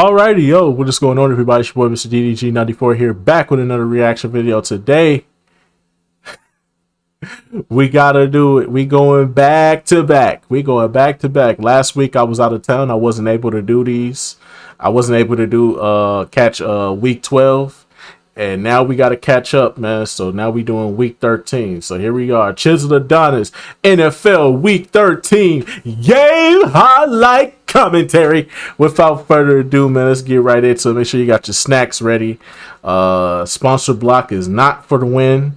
Alrighty, yo, what is going on, everybody? It's your boy, Mr. DDG94 here, back with another reaction video. Today, we gotta do it. We going back to back. Last week, I was out of town. I wasn't able to do these. I wasn't able to do catch week 12, and now we gotta catch up, man. So now we doing week 13. So here we are, Chiseled Adonis, NFL week 13 game highlight commentary. Without further ado, man, let's get right into it. Make sure you got your snacks ready. Sponsor block is not for the win.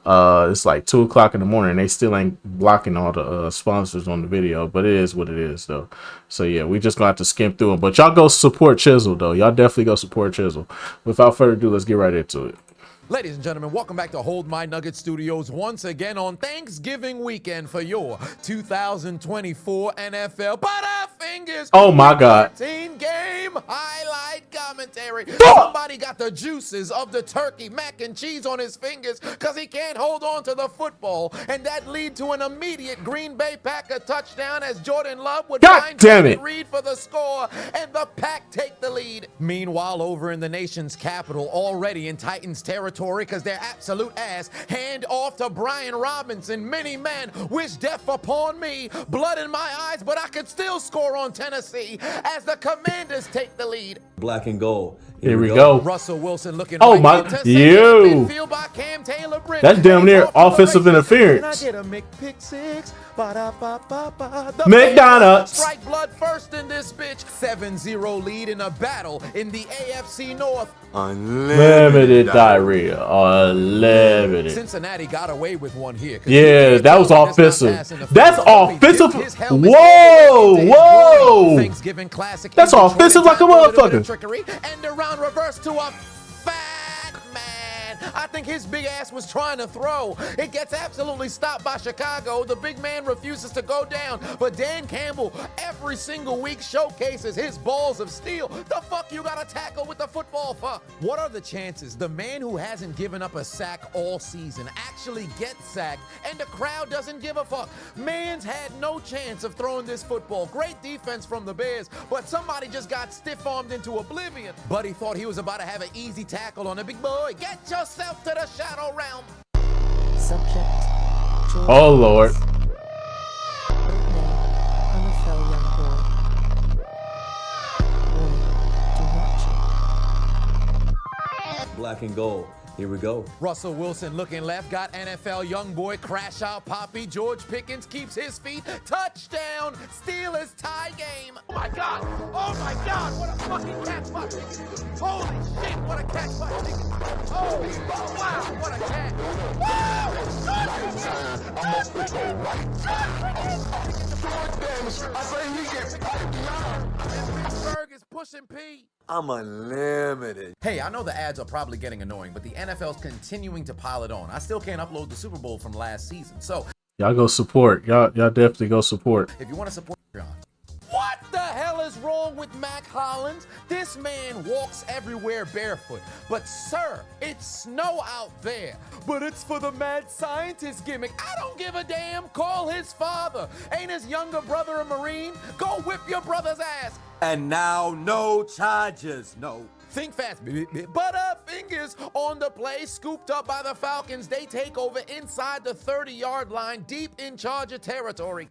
It's like 2 o'clock in the morning. They still ain't blocking all the sponsors on the video, but it is what it is, though. So yeah, we just gonna have to skim through them. But y'all go support Chiseled, though. Y'all definitely go support Chiseled. Without further ado, let's get right into it. Ladies and gentlemen, welcome back to Hold My Nugget Studios once again on Thanksgiving weekend for your 2024 NFL Butterfingers. Oh my God. 13 game highlight commentary. Somebody got the juices of the turkey mac and cheese on his fingers because he can't hold on to the football, and that lead to an immediate Green Bay Packer touchdown as Jordan Love would find Reed for the score, and the Pack take the lead. Meanwhile, over in the nation's capital, already in Titans territory, because they're absolute ass, hand off to Brian Robinson. Many men wish death upon me, blood in my eyes, but I could still score on Tennessee as the Commanders take the lead. Black and gold. Here we go. Russell Wilson looking oh my, you. That's damn near offensive interference. I get a McPick six. McDonald's. Strike blood first in this bitch. 7-0 lead in a battle in the AFC North. Unlimited diarrhea. Unlimited. Cincinnati got away with one here. Yeah, that was offensive. That's offensive. Whoa, whoa. Thanksgiving classic. That's offensive like a motherfucker. And around reverse to a fat man. I think his big ass was trying to throw. It gets absolutely stopped by Chicago. The big man refuses to go down. But Dan Campbell every single week showcases his balls of steel. The fuck you gotta tackle with the football for? What are the chances the man who hasn't given up a sack all season actually gets sacked and the crowd doesn't give a fuck? Man's had no chance of throwing this football. Great defense from the Bears, but somebody just got stiff-armed into oblivion. Buddy thought he was about to have an easy tackle on a big boy. Get yourself to the shadow realm. Subject. Oh Lord. Black and gold. Here we go. Russell Wilson looking left, got NFL young boy crash out Poppy. George Pickens keeps his feet. Touchdown. Steelers tie game. Oh my God. Oh my God. What a fucking catch by Pickens. Holy shit. What a catch by Pickens. Oh wow. What a catch. Pittsburgh is pushing P. I'm unlimited. Hey, I know the ads are probably getting annoying, but the NFL's continuing to pile it on. I still can't upload the Super Bowl from last season. So y'all go support. Y'all definitely go support. if you want to support John. What the hell is wrong with Mac Hollins? This man walks everywhere barefoot. But sir, it's snow out there. But it's for the mad scientist gimmick. I don't give a damn. Call his father. Ain't his younger brother a Marine? Go whip your brother's ass. And now no charges. No. Think fast. Butterfingers on the play, scooped up by the Falcons. They take over inside the 30-yard line, deep in charge of territory.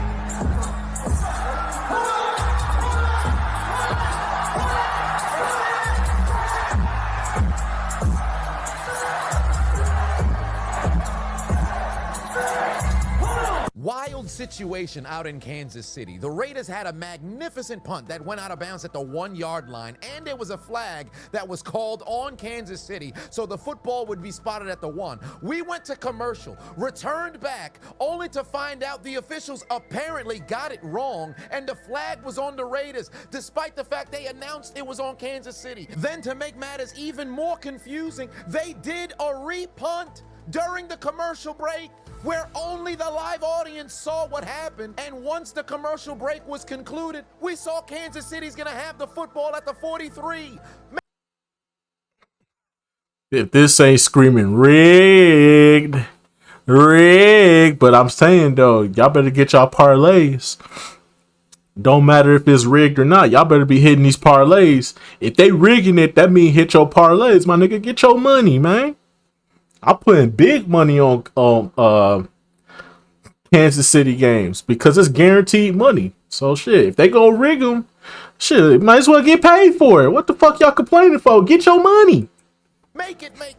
Wild situation out in Kansas City. The Raiders had a magnificent punt that went out of bounds at the 1-yard line, and there was a flag that was called on Kansas City, so the football would be spotted at the 1. We went to commercial, returned back, only to find out the officials apparently got it wrong, and the flag was on the Raiders, despite the fact they announced it was on Kansas City. Then, to make matters even more confusing, they did a repunt during the commercial break, where only the live audience saw what happened. And once the commercial break was concluded, we saw Kansas City's gonna have the football at the 43. If this ain't screaming rigged, but I'm saying though, y'all better get y'all parlays. Don't matter if it's rigged or not. Y'all better be hitting these parlays. If they rigging it, that mean hit your parlays, my nigga. Get your money, man. I'm putting big money on Kansas City games because it's guaranteed money. So shit, if they go rig them, shit, might as well get paid for it. What the fuck y'all complaining for? Get your money.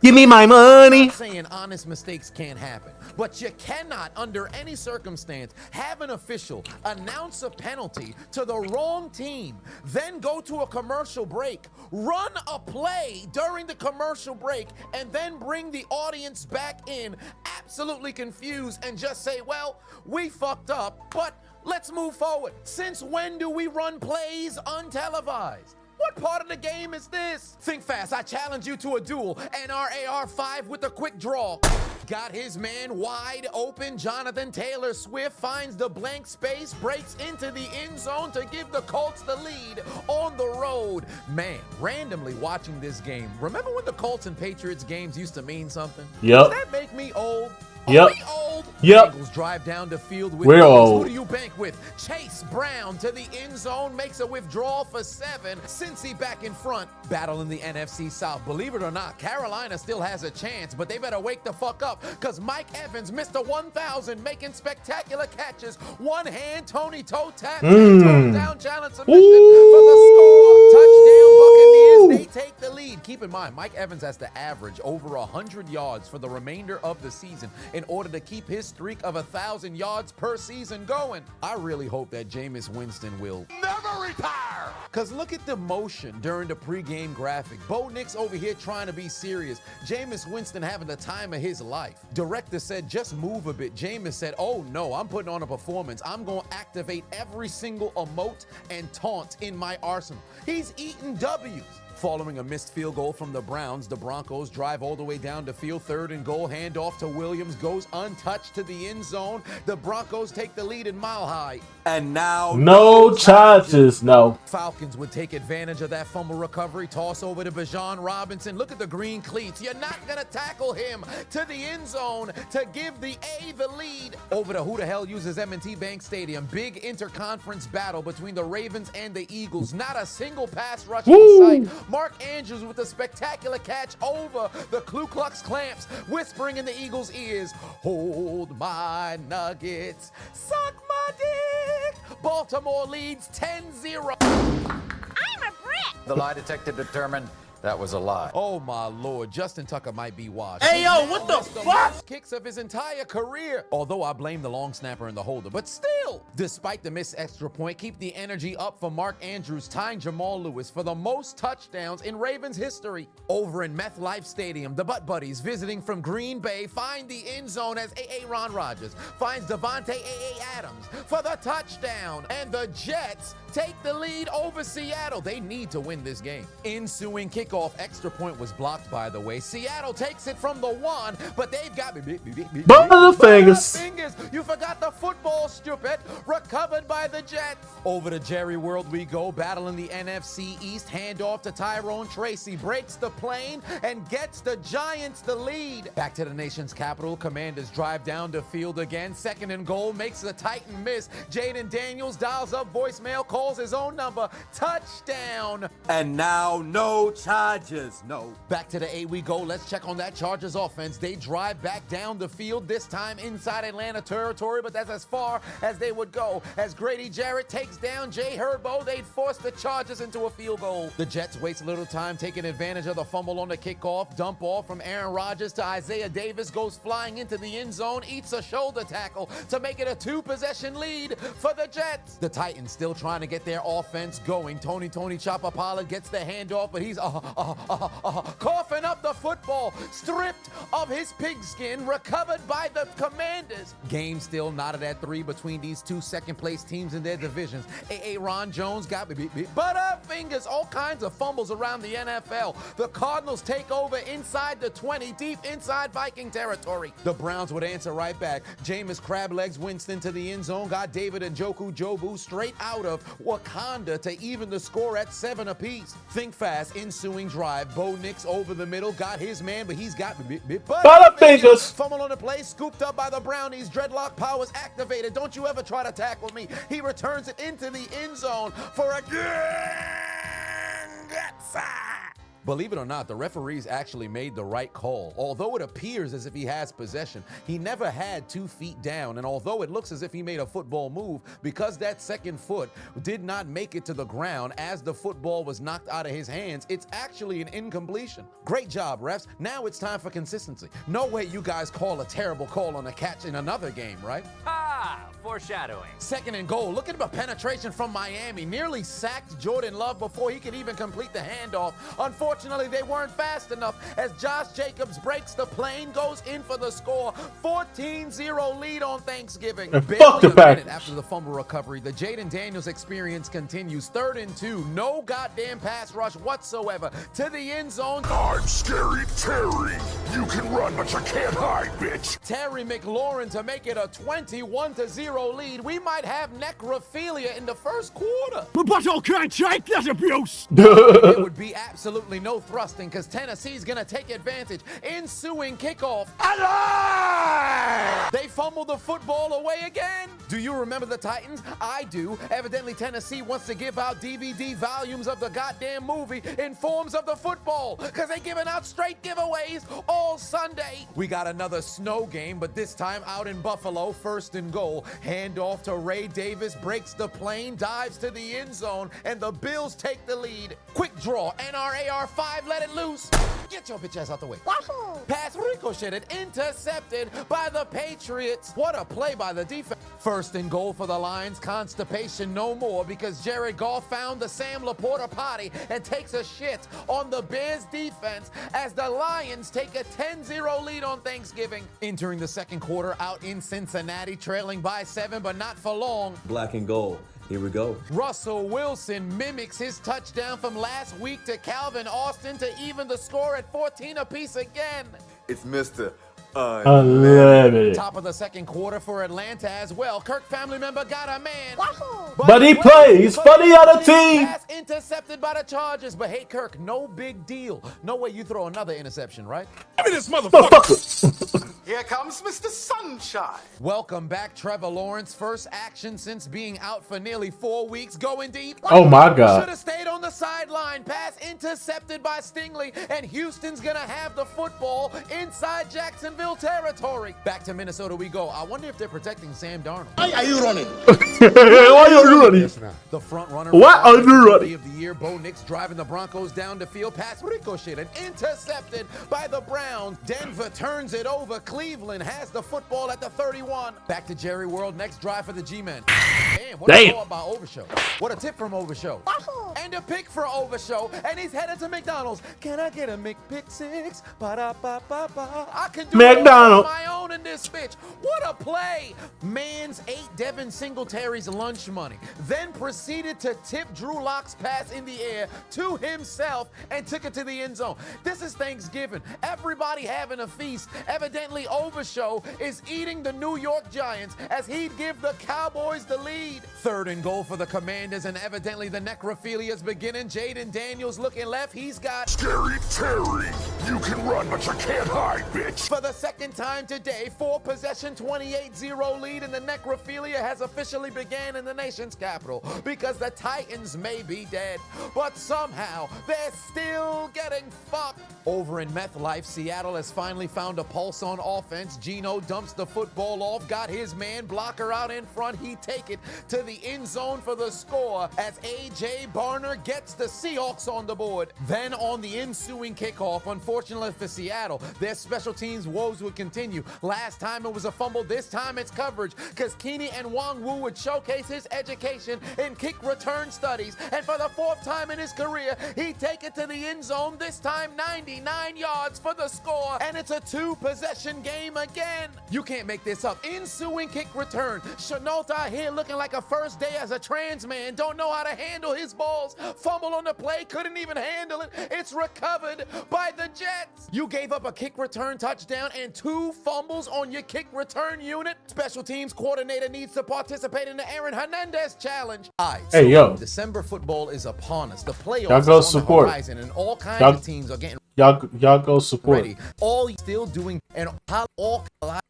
Give me my money. I'm not saying honest mistakes can't happen, but you cannot, under any circumstance, have an official announce a penalty to the wrong team, then go to a commercial break, run a play during the commercial break, and then bring the audience back in absolutely confused and just say, well, we fucked up, but let's move forward. Since when do we run plays untelevised? What part of the game is this? Think fast. I challenge you to a duel. NRAR5 with a quick draw. Got his man wide open. Jonathan Taylor Swift finds the blank space, breaks into the end zone to give the Colts the lead on the road. Man, randomly watching this game. Remember when the Colts and Patriots games used to mean something? Yep. Does that make me old? Yep. Are we old? Yep. Bengals drive down the field with We're ease. old. Who do you bank with? Chase Brown to the end zone, makes a withdrawal for 7. Cincy back in front, battle in the NFC South. Believe it or not, Carolina still has a chance, but they better wake the fuck up because Mike Evans missed a 1,000, making spectacular catches. One hand, Tony toe tap, toe down challenge submission for the score. Touchdown Buccaneers, they take the lead. Keep in mind, Mike Evans has to average over 100 yards for the remainder of the season in order to keep his streak of 1,000 yards per season going. I really hope that Jameis Winston will never retire. Because look at the motion during the pregame graphic. Bo Nix over here trying to be serious. Jameis Winston having the time of his life. Director said, just move a bit. Jameis said, oh no, I'm putting on a performance. I'm going to activate every single emote and taunt in my arsenal. He's eating W's. Following a missed field goal from the Browns, the Broncos drive all the way down to field. 3rd and goal, handoff to Williams, goes untouched to the end zone. The Broncos take the lead in Mile High. And now, No charges. No. Falcons would take advantage of that fumble recovery, toss over to Bijan Robinson. Look at the green cleats. You're not going to tackle him to the end zone to give the A the lead. Over to who the hell uses M&T Bank Stadium. Big interconference battle between the Ravens and the Eagles. Not a single pass rush in sight. Mark Andrews with a spectacular catch over the Ku Klux Clamps, whispering in the Eagles' ears, hold my nuggets, suck my dick. Baltimore leads 10-0. I'm a Brit. The lie detector determined that was a lie. Oh my Lord, Justin Tucker might be washed. Hey, yo, what the fuck? Most kicks of his entire career. Although I blame the long snapper and the holder, but still, despite the missed extra point, keep the energy up for Mark Andrews, tying Jamal Lewis for the most touchdowns in Ravens history. Over in MetLife Stadium, the Butt Buddies visiting from Green Bay find the end zone as Aaron Rodgers finds Devontae Adams for the touchdown, and the Jets take the lead over Seattle. They need to win this game. Ensuing kickoff, extra point was blocked, by the way. Seattle takes it from the 1, but they've got Butterfingers. You forgot the football, stupid. Recovered by the Jets. Over to Jerry World we go, battling the NFC East. Handoff to Tyrone Tracy, breaks the plane and gets the Giants the lead. Back to the nation's capital, Commanders drive down the field again. 2nd and goal, makes the Titan miss. Jaden Daniels dials up voicemail, calls his own number. Touchdown. And now, no charges, no. Back to the A we go. Let's check on that Chargers offense. They drive back down the field, this time inside Atlanta territory, but that's as far as they would go. As Grady Jarrett takes down Jay Herbo, they'd force the Chargers into a field goal. The Jets waste a little time taking advantage of the fumble on the kickoff. Dump off from Aaron Rodgers to Isaiah Davis, goes flying into the end zone, eats a shoulder tackle to make it a 2-possession lead for the Jets. The Titans still trying to get their offense going. Tony Chopper Pollard gets the handoff, but he's coughing up the football, stripped of his pigskin, recovered by the Commanders. Game still knotted at 3 between these two second-place teams in their divisions. Ron Jones got butterfingers, all kinds of fumbles around the NFL. The Cardinals take over inside the 20, deep inside Viking territory. The Browns would answer right back. Jameis Crablegs Winston to the end zone, got David and Jobu straight out of Wakanda to even the score at 7 apiece. Think fast, ensuing ensuing drive, Bo Nix over the middle, got his man, but he's got Butterfingers. Fumble on the play, scooped up by the Brownies. Dreadlock powers activated. Don't you ever try to tackle me. He returns it into the end zone for a Believe it or not, the referees actually made the right call. Although it appears as if he has possession, he never had 2 feet down. And although it looks as if he made a football move, because that second foot did not make it to the ground as the football was knocked out of his hands, it's actually an incompletion. Great job, refs. Now it's time for consistency. No way you guys call a terrible call on a catch in another game, right? Foreshadowing. 2nd and goal. Look at the penetration from Miami. Nearly sacked Jordan Love before he could even complete the handoff. Unfortunately, they weren't fast enough as Josh Jacobs breaks the plane, goes in for the score. 14-0 lead on Thanksgiving. And fuck the Barely a minute Packers. after the fumble recovery, the Jaden Daniels experience continues. 3rd and 2. No goddamn pass rush whatsoever to the end zone. I'm Scary Terry. You can run, but you can't hide, bitch. Terry McLaurin to make it a 21-0 lead. We might have necrophilia in the first quarter. But I can't take that abuse. It would be absolutely no thrusting because Tennessee's going to take advantage. Ensuing kickoff. Alive! They fumbled the football away again. Do you remember the Titans? I do. Evidently, Tennessee wants to give out DVD volumes of the goddamn movie in forms of the football because they're giving out straight giveaways all Sunday. We got another snow game, but this time out in Buffalo. 1st and goal. Handoff to Ray Davis, breaks the plane, dives to the end zone, and the Bills take the lead. Quick draw, NRAR 5, let it loose. Get your bitch ass out the way. Wahoo! Pass ricocheted, intercepted by the Patriots. What a play by the defense. 1st and goal for the Lions. Constipation no more because Jared Goff found the Sam Laporta potty and takes a shit on the Bears defense as the Lions take a 10-0 lead on Thanksgiving. Entering the 2nd quarter out in Cincinnati, trailing by 7, but not for long. Black and gold. Here we go. Russell Wilson mimics his touchdown from last week to Calvin Austin to even the score at 14 apiece again. It's Mr. Unlimited. Top of the 2nd quarter for Atlanta as well. Kirk family member got a man. Wahoo! But he plays for the other team. Pass intercepted by the Chargers. But hey, Kirk, no big deal. No way you throw another interception, right? Give me this motherfucker. Motherfucker. Here comes Mr. Sunshine. Welcome back, Trevor Lawrence. First action since being out for nearly 4 weeks. Going deep. Oh my Should God. have stayed on the sideline. Pass intercepted by Stingley. And Houston's going to have the football inside Jacksonville territory. Back to Minnesota we go. I wonder if they're protecting Sam Darnold. Why are you running? Why you running? The front runner. What for are you running? Rookie of the year, Bo Nix driving the Broncos down the field. Pass ricocheted, intercepted by the Browns. Denver turns it over. Cleveland has the football at the 31. Back to Jerry World. Next drive for the G-Men. Damn, what a throw up by Overshow. What a tip from Overshow. Wahoo! And a pick for Overshow. And he's headed to McDonald's. Can I get a McPick-6? Ba-da-ba-ba-ba. I can do McDonald's. it on my own in this bitch. What a play. Man's ate Devin Singletary's lunch money. Then proceeded to tip Drew Lock's pass in the air to himself and took it to the end zone. This is Thanksgiving. Everybody having a feast. Evidently, Overshow is eating the New York Giants as he'd give the Cowboys the lead. 3rd and goal for the Commanders, and evidently the necrophilia's beginning. Jaden Daniels looking left. He's got Scary Terry. You can run, but you can't hide, bitch. for the 2nd time today, 4 possession, 28-0 lead, and the necrophilia has officially began in the nation's capital because the Titans may be dead, but somehow they're still getting fucked. Over in Meth Life, Seattle has finally found a pulse on offense. Geno dumps the football off, got his man blocker out in front. He take it to the end zone for the score as A.J. Barner gets the Seahawks on the board. Then on the ensuing kickoff, unfortunately for Seattle, their special teams woes would continue. Last time it was a fumble, this time it's coverage because Keeney and Wong Wu would showcase his education in kick return studies. And for the 4th time in his career, he'd take it to the end zone, this time 90 99 yards for the score, and it's a 2-possession game again. You can't make this up. Ensuing kick return. Chenault out here looking like a first day as a trans man. Don't know how to handle his balls. Fumble on the play. Couldn't even handle it. It's recovered by the Jets. You gave up a kick return touchdown and 2 fumbles on your kick return unit. Special teams coordinator needs to participate in the Aaron Hernandez challenge. All right, Hey, yo. December football is upon us. The playoffs Y'all go is on support. the horizon, and all kinds Y'all- of teams are getting Y'all go support. ready. All still doing, and all the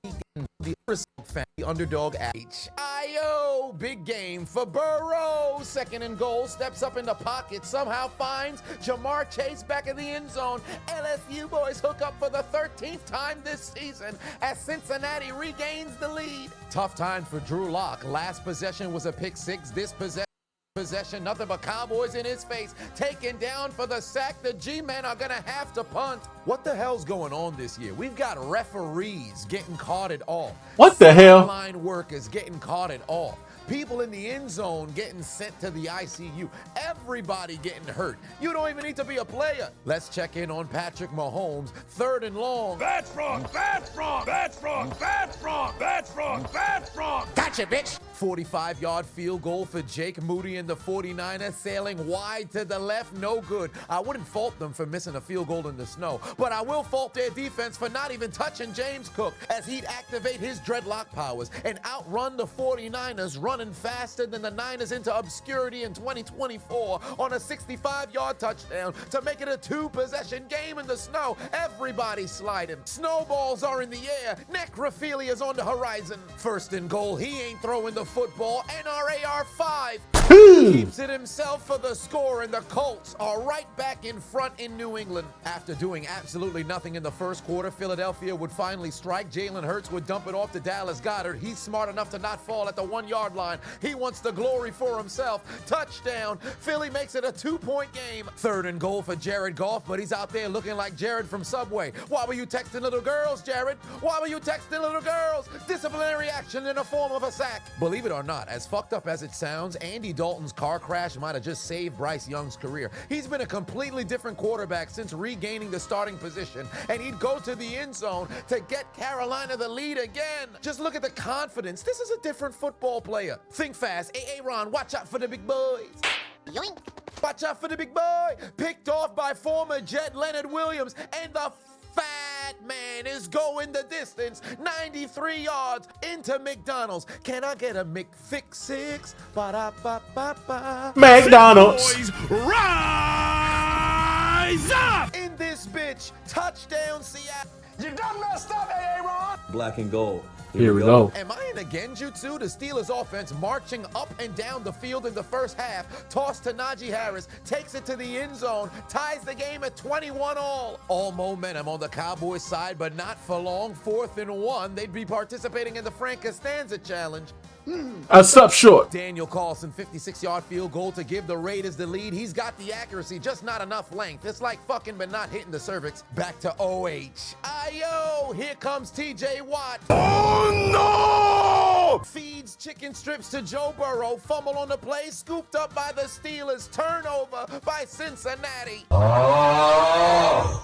family underdog H-I-O. Big game for Burrow. 2nd and goal. Steps up in the pocket. Somehow finds Jamar Chase back in the end zone. LSU boys hook up for the 13th time this season as Cincinnati regains the lead. Tough time for Drew Lock. Last possession was a pick 6. This possession, nothing but Cowboys in his face. Taken down for the sack. The G-men are gonna have to punt. What the hell's going on this year? We've got referees getting caught at all. What the hell? Line workers getting caught at all. People in the end zone getting sent to the ICU. Everybody getting hurt. You don't even need to be a player. Let's check in on Patrick Mahomes. 3rd and long. That's wrong. That's wrong. That's wrong. That's wrong. That's wrong. That's wrong. Gotcha, bitch. 45-yard field goal for Jake Moody and the 49ers, sailing wide to the left. No good. I wouldn't fault them for missing a field goal in the snow, but I will fault their defense for not even touching James Cook as he'd activate his dreadlock powers and outrun the 49ers, running faster than the Niners into obscurity in 2024 on a 65-yard touchdown to make it a 2-possession game in the snow. Everybody sliding. Snowballs are in the air. Necrophilia's on the horizon. 1st and goal. He ain't throwing the football. NRAR 5 keeps it himself for the score, and the Colts are right back in front in New England. After doing absolutely nothing in the first quarter, Philadelphia would finally strike. Jalen Hurts would dump it off to Dallas Goedert. He's smart enough to not fall at the 1-yard line. He wants the glory for himself. Touchdown. Philly makes it a 2-point game. 3rd and goal for Jared Goff, but he's out there looking like Jared from Subway. Why were you texting little girls, Jared? Why were you texting little girls? Disciplinary action in the form of a sack. Believe it or not, as fucked up as it sounds, Andy Dalton's car crash might have just saved Bryce Young's career. He's been a completely different quarterback since regaining the starting position, and he'd go to the end zone to get Carolina the lead again. Just look at the confidence. This is a different football player. Think fast. Hey, Ron, watch out for the big boys. Yoink. Watch out for the big boy. Picked off by former Jet Leonard Williams, and the fat man is going the distance. 93 yards into McDonald's. Can I get a McFix-6? Ba-da-ba-ba-ba. McDonald's. Boys, rise up! In this bitch. Touchdown, Seattle. You done messed up, Aaron. Black and gold. Here we go. Am I in a genjutsu? The Steelers offense marching up and down the field in the first half. Toss to Najee Harris. Takes it to the end zone. Ties the game at 21 all. All momentum on the Cowboys side, but not for long. 4th and 1. They'd be participating in the Frank Costanza challenge. I stopped short. Daniel Carlson, 56-yard field goal to give the Raiders the lead. He's got the accuracy, just not enough length. It's like fucking but not hitting the cervix. Back to OH. Ayo, here comes TJ Watt. Oh no! Feeds chicken strips to Joe Burrow. Fumble on the play, scooped up by the Steelers. Turnover by Cincinnati.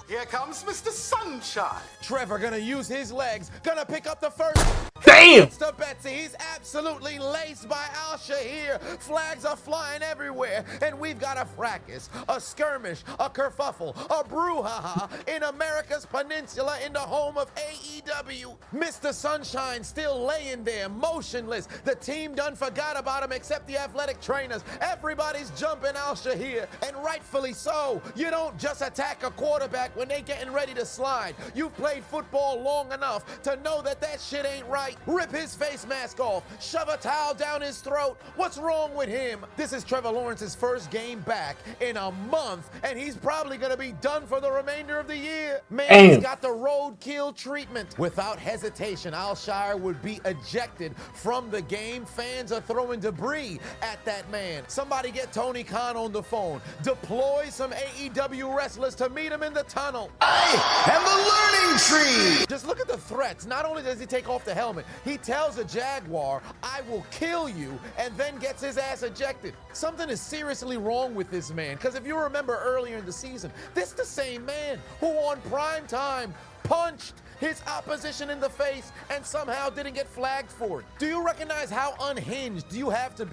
Here comes Mr. Sunshine. Trevor gonna use his legs. Gonna pick up the first. Damn. It's to Betsy. He's absolutely laced by Al Shahir. Flags are flying everywhere. And we've got a fracas, a skirmish, a kerfuffle, a brouhaha in America's peninsula in the home of AEW. Mr. Sunshine still laying there, motionless. The team done forgot about him except the athletic trainers. Everybody's jumping Al Shahir, and rightfully so. You don't just attack a quarterback when they getting ready to slide. You've played football long enough to know that that shit ain't right. Rip his face mask off. Shove a towel down his throat. What's wrong with him? This is Trevor Lawrence's first game back in a month, and he's probably going to be done for the remainder of the year. Man, he's got the roadkill treatment. Without hesitation, Alshire would be ejected from the game. Fans are throwing debris at that man. Somebody get Tony Khan on the phone. Deploy some AEW wrestlers to meet him in the tunnel. I am the learning tree. Just look at the threats. Not only does he take off the helmet, moment, he tells a Jaguar, "I will kill you," and then gets his ass ejected. Something is seriously wrong with this man, because if you remember earlier in the season, this is the same man who on prime time punched his opposition in the face and somehow didn't get flagged for it. Do you recognize how unhinged you have to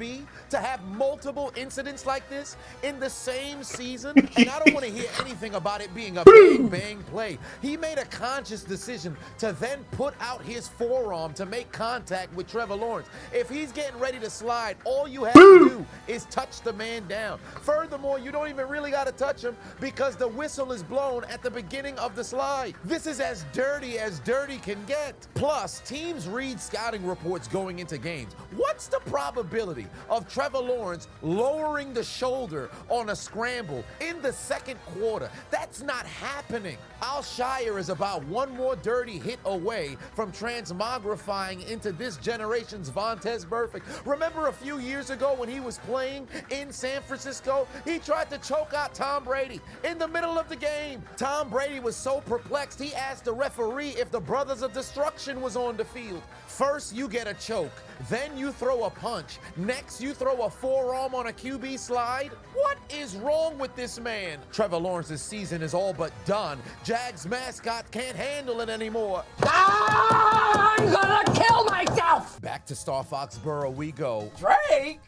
have multiple incidents like this in the same season? And I don't want to hear anything about it being a bang play. He made a conscious decision to then put out his forearm to make contact with Trevor Lawrence. If he's getting ready to slide, all you have to do is touch the man down. Furthermore, you don't even really got to touch him because the whistle is blown at the beginning of the slide. This is as dirty can get. Plus, teams read scouting reports going into games. What's the probability of Trevor Lawrence lowering the shoulder on a scramble in the second quarter? That's not happening. Alshire is about one more dirty hit away from transmogrifying into this generation's Vontaze Burfict. Remember a few years ago when he was playing in San Francisco? He tried to choke out Tom Brady in the middle of the game. Tom Brady was so perplexed, he asked the referee if the Brothers of Destruction was on the field. First, you get a choke. Then you throw a punch. Next, you throw a forearm on a QB slide. What is wrong with this man? Trevor Lawrence's season is all but done. Jags mascot can't handle it anymore. I'm gonna kill myself! Back to Star Foxborough we go. Drake!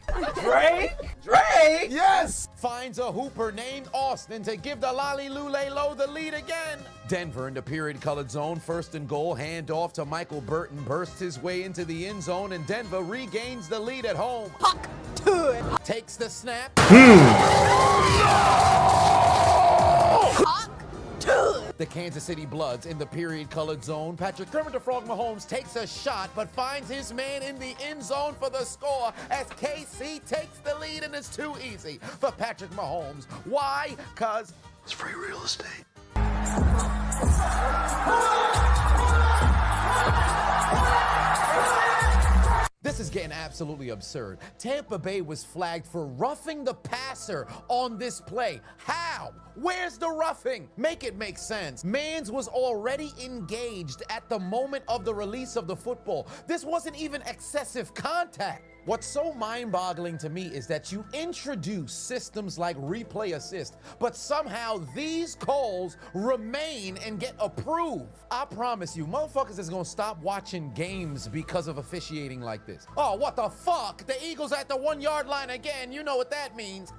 Yes! Finds a hooper named Austin to give the Lolly Lule Low the lead again. Denver in the period-colored zone, 1st and goal, handoff to Michael Burton, bursts his way into the end zone, and Denver regains the lead at home. Fuck to it! Takes the snap. Fuck to it! The Kansas City Bloods in the period-colored zone. Patrick Kermit the Frog Mahomes takes a shot, but finds his man in the end zone for the score as KC takes the lead, and it's too easy for Patrick Mahomes. Why? Because It's free real estate. this is getting absolutely absurd. Tampa Bay was flagged for roughing the passer on this play. How? Where's the roughing? Make it make sense. Mans was already engaged at the moment of the release of the football. This wasn't even excessive contact. What's so mind-boggling to me is that you introduce systems like replay assist, but somehow these calls remain and get approved. I promise you, motherfuckers is gonna stop watching games because of officiating like this. Oh, what the fuck? The Eagles at the 1 yard line again. You know what that means.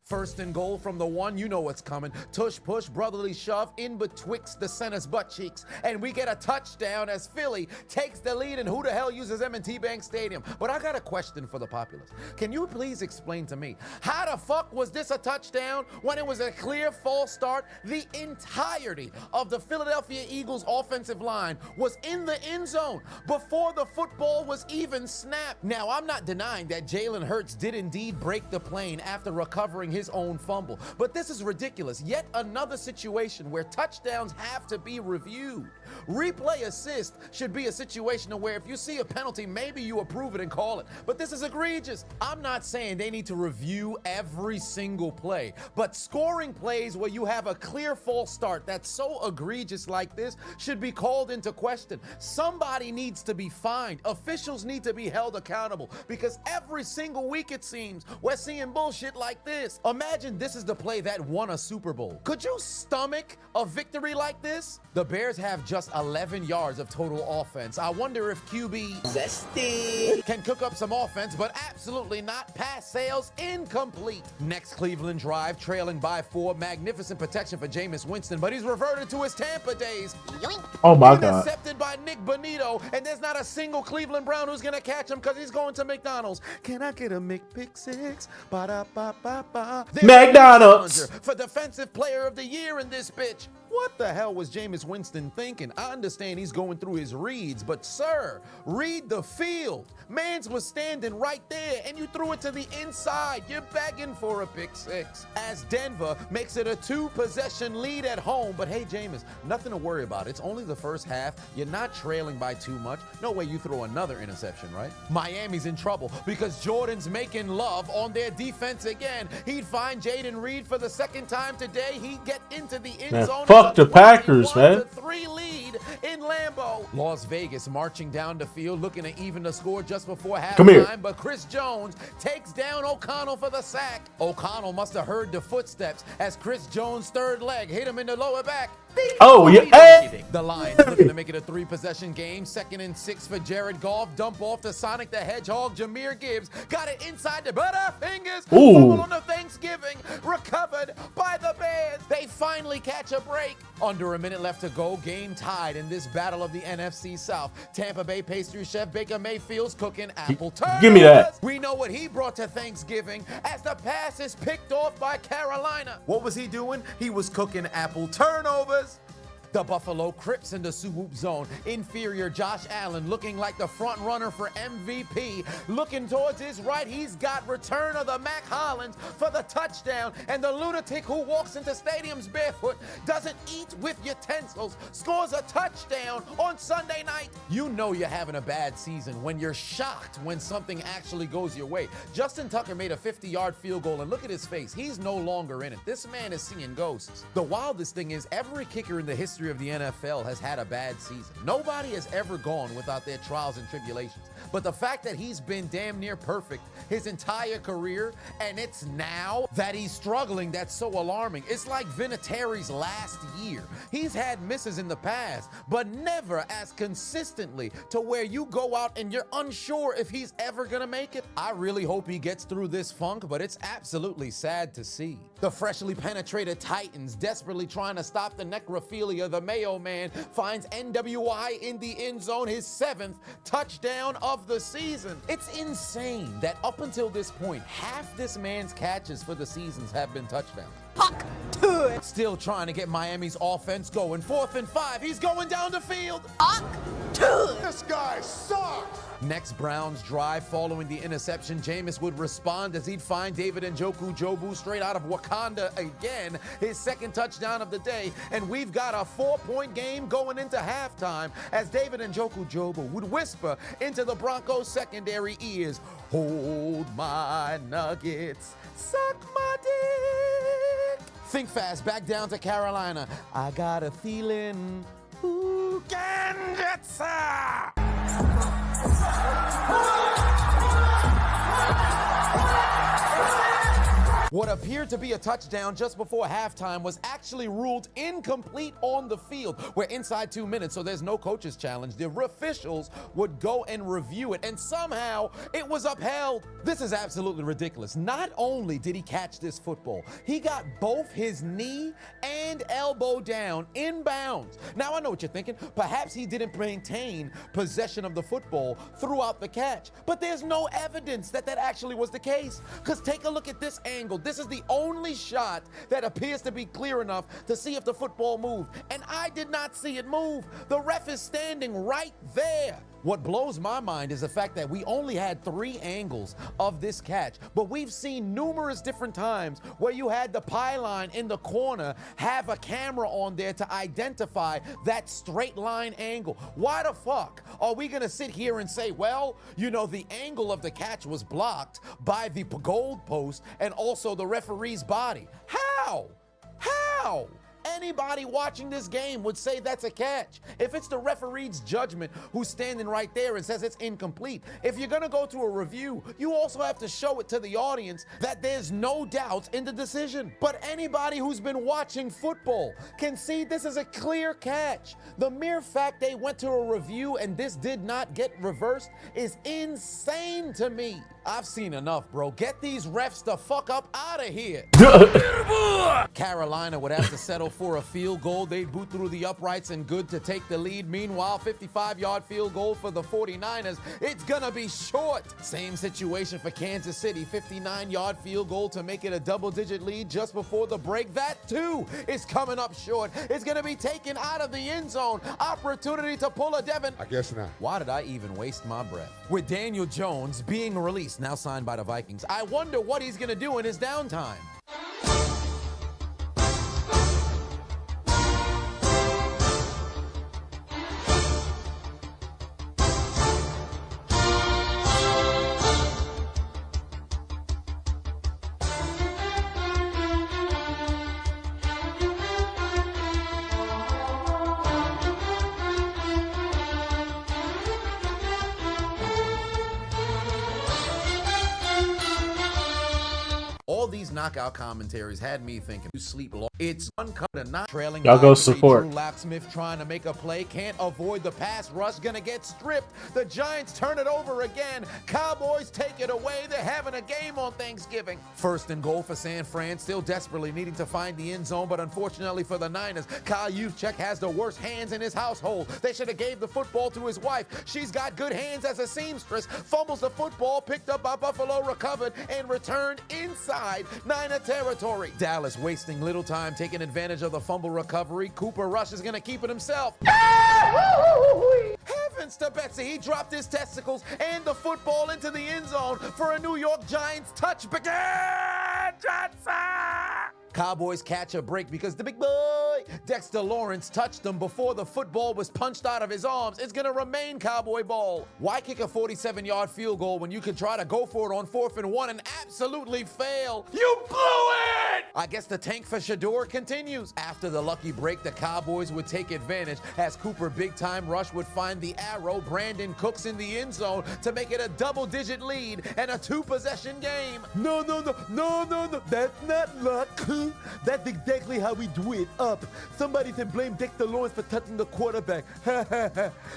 First and goal from the 1, you know what's coming. Tush push, brotherly shove in betwixt the center's butt cheeks. And we get a touchdown as Philly takes the lead, and who the hell uses M&T Bank Stadium? But I got a question for the populace. Can you please explain to me, how the fuck was this a touchdown when it was a clear false start? The entirety of the Philadelphia Eagles offensive line was in the end zone before the football was even snapped. Now, I'm not denying that Jalen Hurts did indeed break the plane after recovering his own fumble. But this is ridiculous. Yet another situation where touchdowns have to be reviewed. Replay assist should be a situation where if you see a penalty, maybe you approve it and call it. But this is egregious. I'm not saying they need to review every single play, but scoring plays where you have a clear false start that's so egregious like this should be called into question. Somebody needs to be fined. Officials need to be held accountable because every single week it seems we're seeing bullshit like this. Imagine this is the play that won a Super Bowl. Could you stomach a victory like this? The Bears have just 11 yards of total offense. I wonder if QB Zesty can cook up some offense, but absolutely not. Pass sales incomplete. Next Cleveland drive, trailing by 4. Magnificent protection for Jameis Winston, but he's reverted to his Tampa days. Oh my God. Intercepted by Nick Bonito, and there's not a single Cleveland Brown who's gonna catch him because he's going to McDonald's. Can I get a McPick-6? Ba-da-ba-ba-ba. McDonald's For defensive player of the year in this bitch. What the hell was Jameis Winston thinking? I understand he's going through his reads, but sir, read the field. Mans was standing right there, and you threw it to the inside. You're begging for a pick six. As Denver makes it a 2-possession lead at home. But hey, Jameis, nothing to worry about. It's only the first half. You're not trailing by too much. No way you throw another interception, right? Miami's in trouble because Jordan's making love on their defense again. He'd find Jaden Reed for the second time today. He'd get into the end zone. Fuck the Packers, man. 3 lead in Lambeau. Las Vegas marching down the field, looking to even the score just before halftime. But Chris Jones takes down O'Connell for the sack. O'Connell must have heard the footsteps as Chris Jones' third leg hit him in the lower back. Oh, yeah. Hey. The Lions looking to make it a 3-possession game. 2nd and 6 for Jared Goff. Dump off to Sonic the Hedgehog. Jameer Gibbs got it inside the Butterfingers. Fumble on the Thanksgiving. Recovered by the Bears. They finally catch a break. Under a minute left to go. Game tied in this battle of the NFC South. Tampa Bay pastry chef Baker Mayfield's cooking apple turnovers. Give me that. We know what he brought to Thanksgiving as the pass is picked off by Carolina. What was he doing? He was cooking apple turnovers. The Buffalo Crips in the swoop zone. Inferior Josh Allen looking like the front runner for MVP. Looking towards his right, he's got return of the Mac Hollins for the touchdown. And the lunatic who walks into stadiums barefoot, doesn't eat with utensils, scores a touchdown on Sunday night. You know you're having a bad season when you're shocked when something actually goes your way. Justin Tucker made a 50-yard field goal, and look at his face. He's no longer in it. This man is seeing ghosts. The wildest thing is every kicker in the history of the NFL has had a bad season. Nobody has ever gone without their trials and tribulations. But the fact that he's been damn near perfect his entire career, and it's now that he's struggling, that's so alarming. It's like Vinatieri's last year. He's had misses in the past, but never as consistently to where you go out and you're unsure if he's ever gonna make it. I really hope he gets through this funk, but it's absolutely sad to see. The freshly penetrated Titans desperately trying to stop the necrophilia. The Mayo Man finds NWI in the end zone, his 7th touchdown of the season. It's insane that up until this point, half this man's catches for the seasons have been touchdowns. Puck to it. Still trying to get Miami's offense going. 4th and 5, he's going down the field. Puck to it. This guy sucks. Next Browns drive following the interception, Jameis would respond as he'd find David Njoku Jobu straight out of Wakanda again, his 2nd touchdown of the day, and we've got a 4-point game going into halftime as David Njoku Jobu would whisper into the Broncos secondary ears, "Hold my nuggets, suck my dick." Think fast, back down to Carolina. I got a feeling, who can get ça? What appeared to be a touchdown just before halftime was actually ruled incomplete on the field. We're inside 2 minutes, so there's no coach's challenge. The officials would go and review it, and somehow it was upheld. This is absolutely ridiculous. Not only did he catch this football, he got both his knee and elbow down in bounds. Now, I know what you're thinking. Perhaps he didn't maintain possession of the football throughout the catch, but there's no evidence that that actually was the case. Because take a look at this angle. This is the only shot that appears to be clear enough to see if the football moved. And I did not see it move. The ref is standing right there. What blows my mind is the fact that we only had 3 angles of this catch, but we've seen numerous different times where you had the pylon in the corner have a camera on there to identify that straight line angle. Why the fuck are we gonna sit here and say, well, you know, the angle of the catch was blocked by the goal post and also the referee's body? How? How? Anybody watching this game would say that's a catch. If it's the referee's judgment who's standing right there and says it's incomplete, if you're gonna go to a review, you also have to show it to the audience that there's no doubt in the decision. But anybody who's been watching football can see this is a clear catch. The mere fact they went to a review and this did not get reversed is insane to me. I've seen enough, bro. Get these refs the fuck up out of here. Carolina would have to settle for a field goal. They'd boot through the uprights and good to take the lead. Meanwhile, 55-yard field goal for the 49ers. It's gonna be short. Same situation for Kansas City. 59-yard field goal to make it a double-digit lead just before the break. That, too, is coming up short. It's gonna be taken out of the end zone. Opportunity to pull a Devin. I guess not. Why did I even waste my breath? With Daniel Jones being released, now signed by the Vikings, I wonder what he's gonna do in his downtime. All these knockout commentaries had me thinking, you sleep long. It's one cut and not trailing. Y'all go by support. Drew Lapsmith trying to make a play, can't avoid the pass rush, gonna get stripped. The Giants turn it over again. Cowboys take it away. They're having a game on Thanksgiving. First and goal for San Fran, still desperately needing to find the end zone, but unfortunately for the Niners, Kyle Juszczyk has the worst hands in his household. They should have gave the football to his wife. She's got good hands as a seamstress. Fumbles the football, picked up by Buffalo, recovered, and returned inside Niner territory. Dallas wasting little time taking advantage of the fumble recovery. Cooper Rush is going to keep it himself. Heavens to Betsy, he dropped his testicles and the football into the end zone for a New York Giants touchback. Johnson! Cowboys catch a break because the big boy, Dexter Lawrence, touched him before the football was punched out of his arms. It's going to remain Cowboy ball. Why kick a 47-yard field goal when you could try to go for it on 4th and 1 and absolutely fail? You blew it! I guess the tank for Shador continues. After the lucky break, the Cowboys would take advantage as Cooper big-time rush would find the arrow. Brandon Cooks in the end zone to make it a double-digit lead and a 2-possession game. No. That's not luck. That's exactly how we do it up. Somebody can blame Dexter Lawrence for touching the quarterback.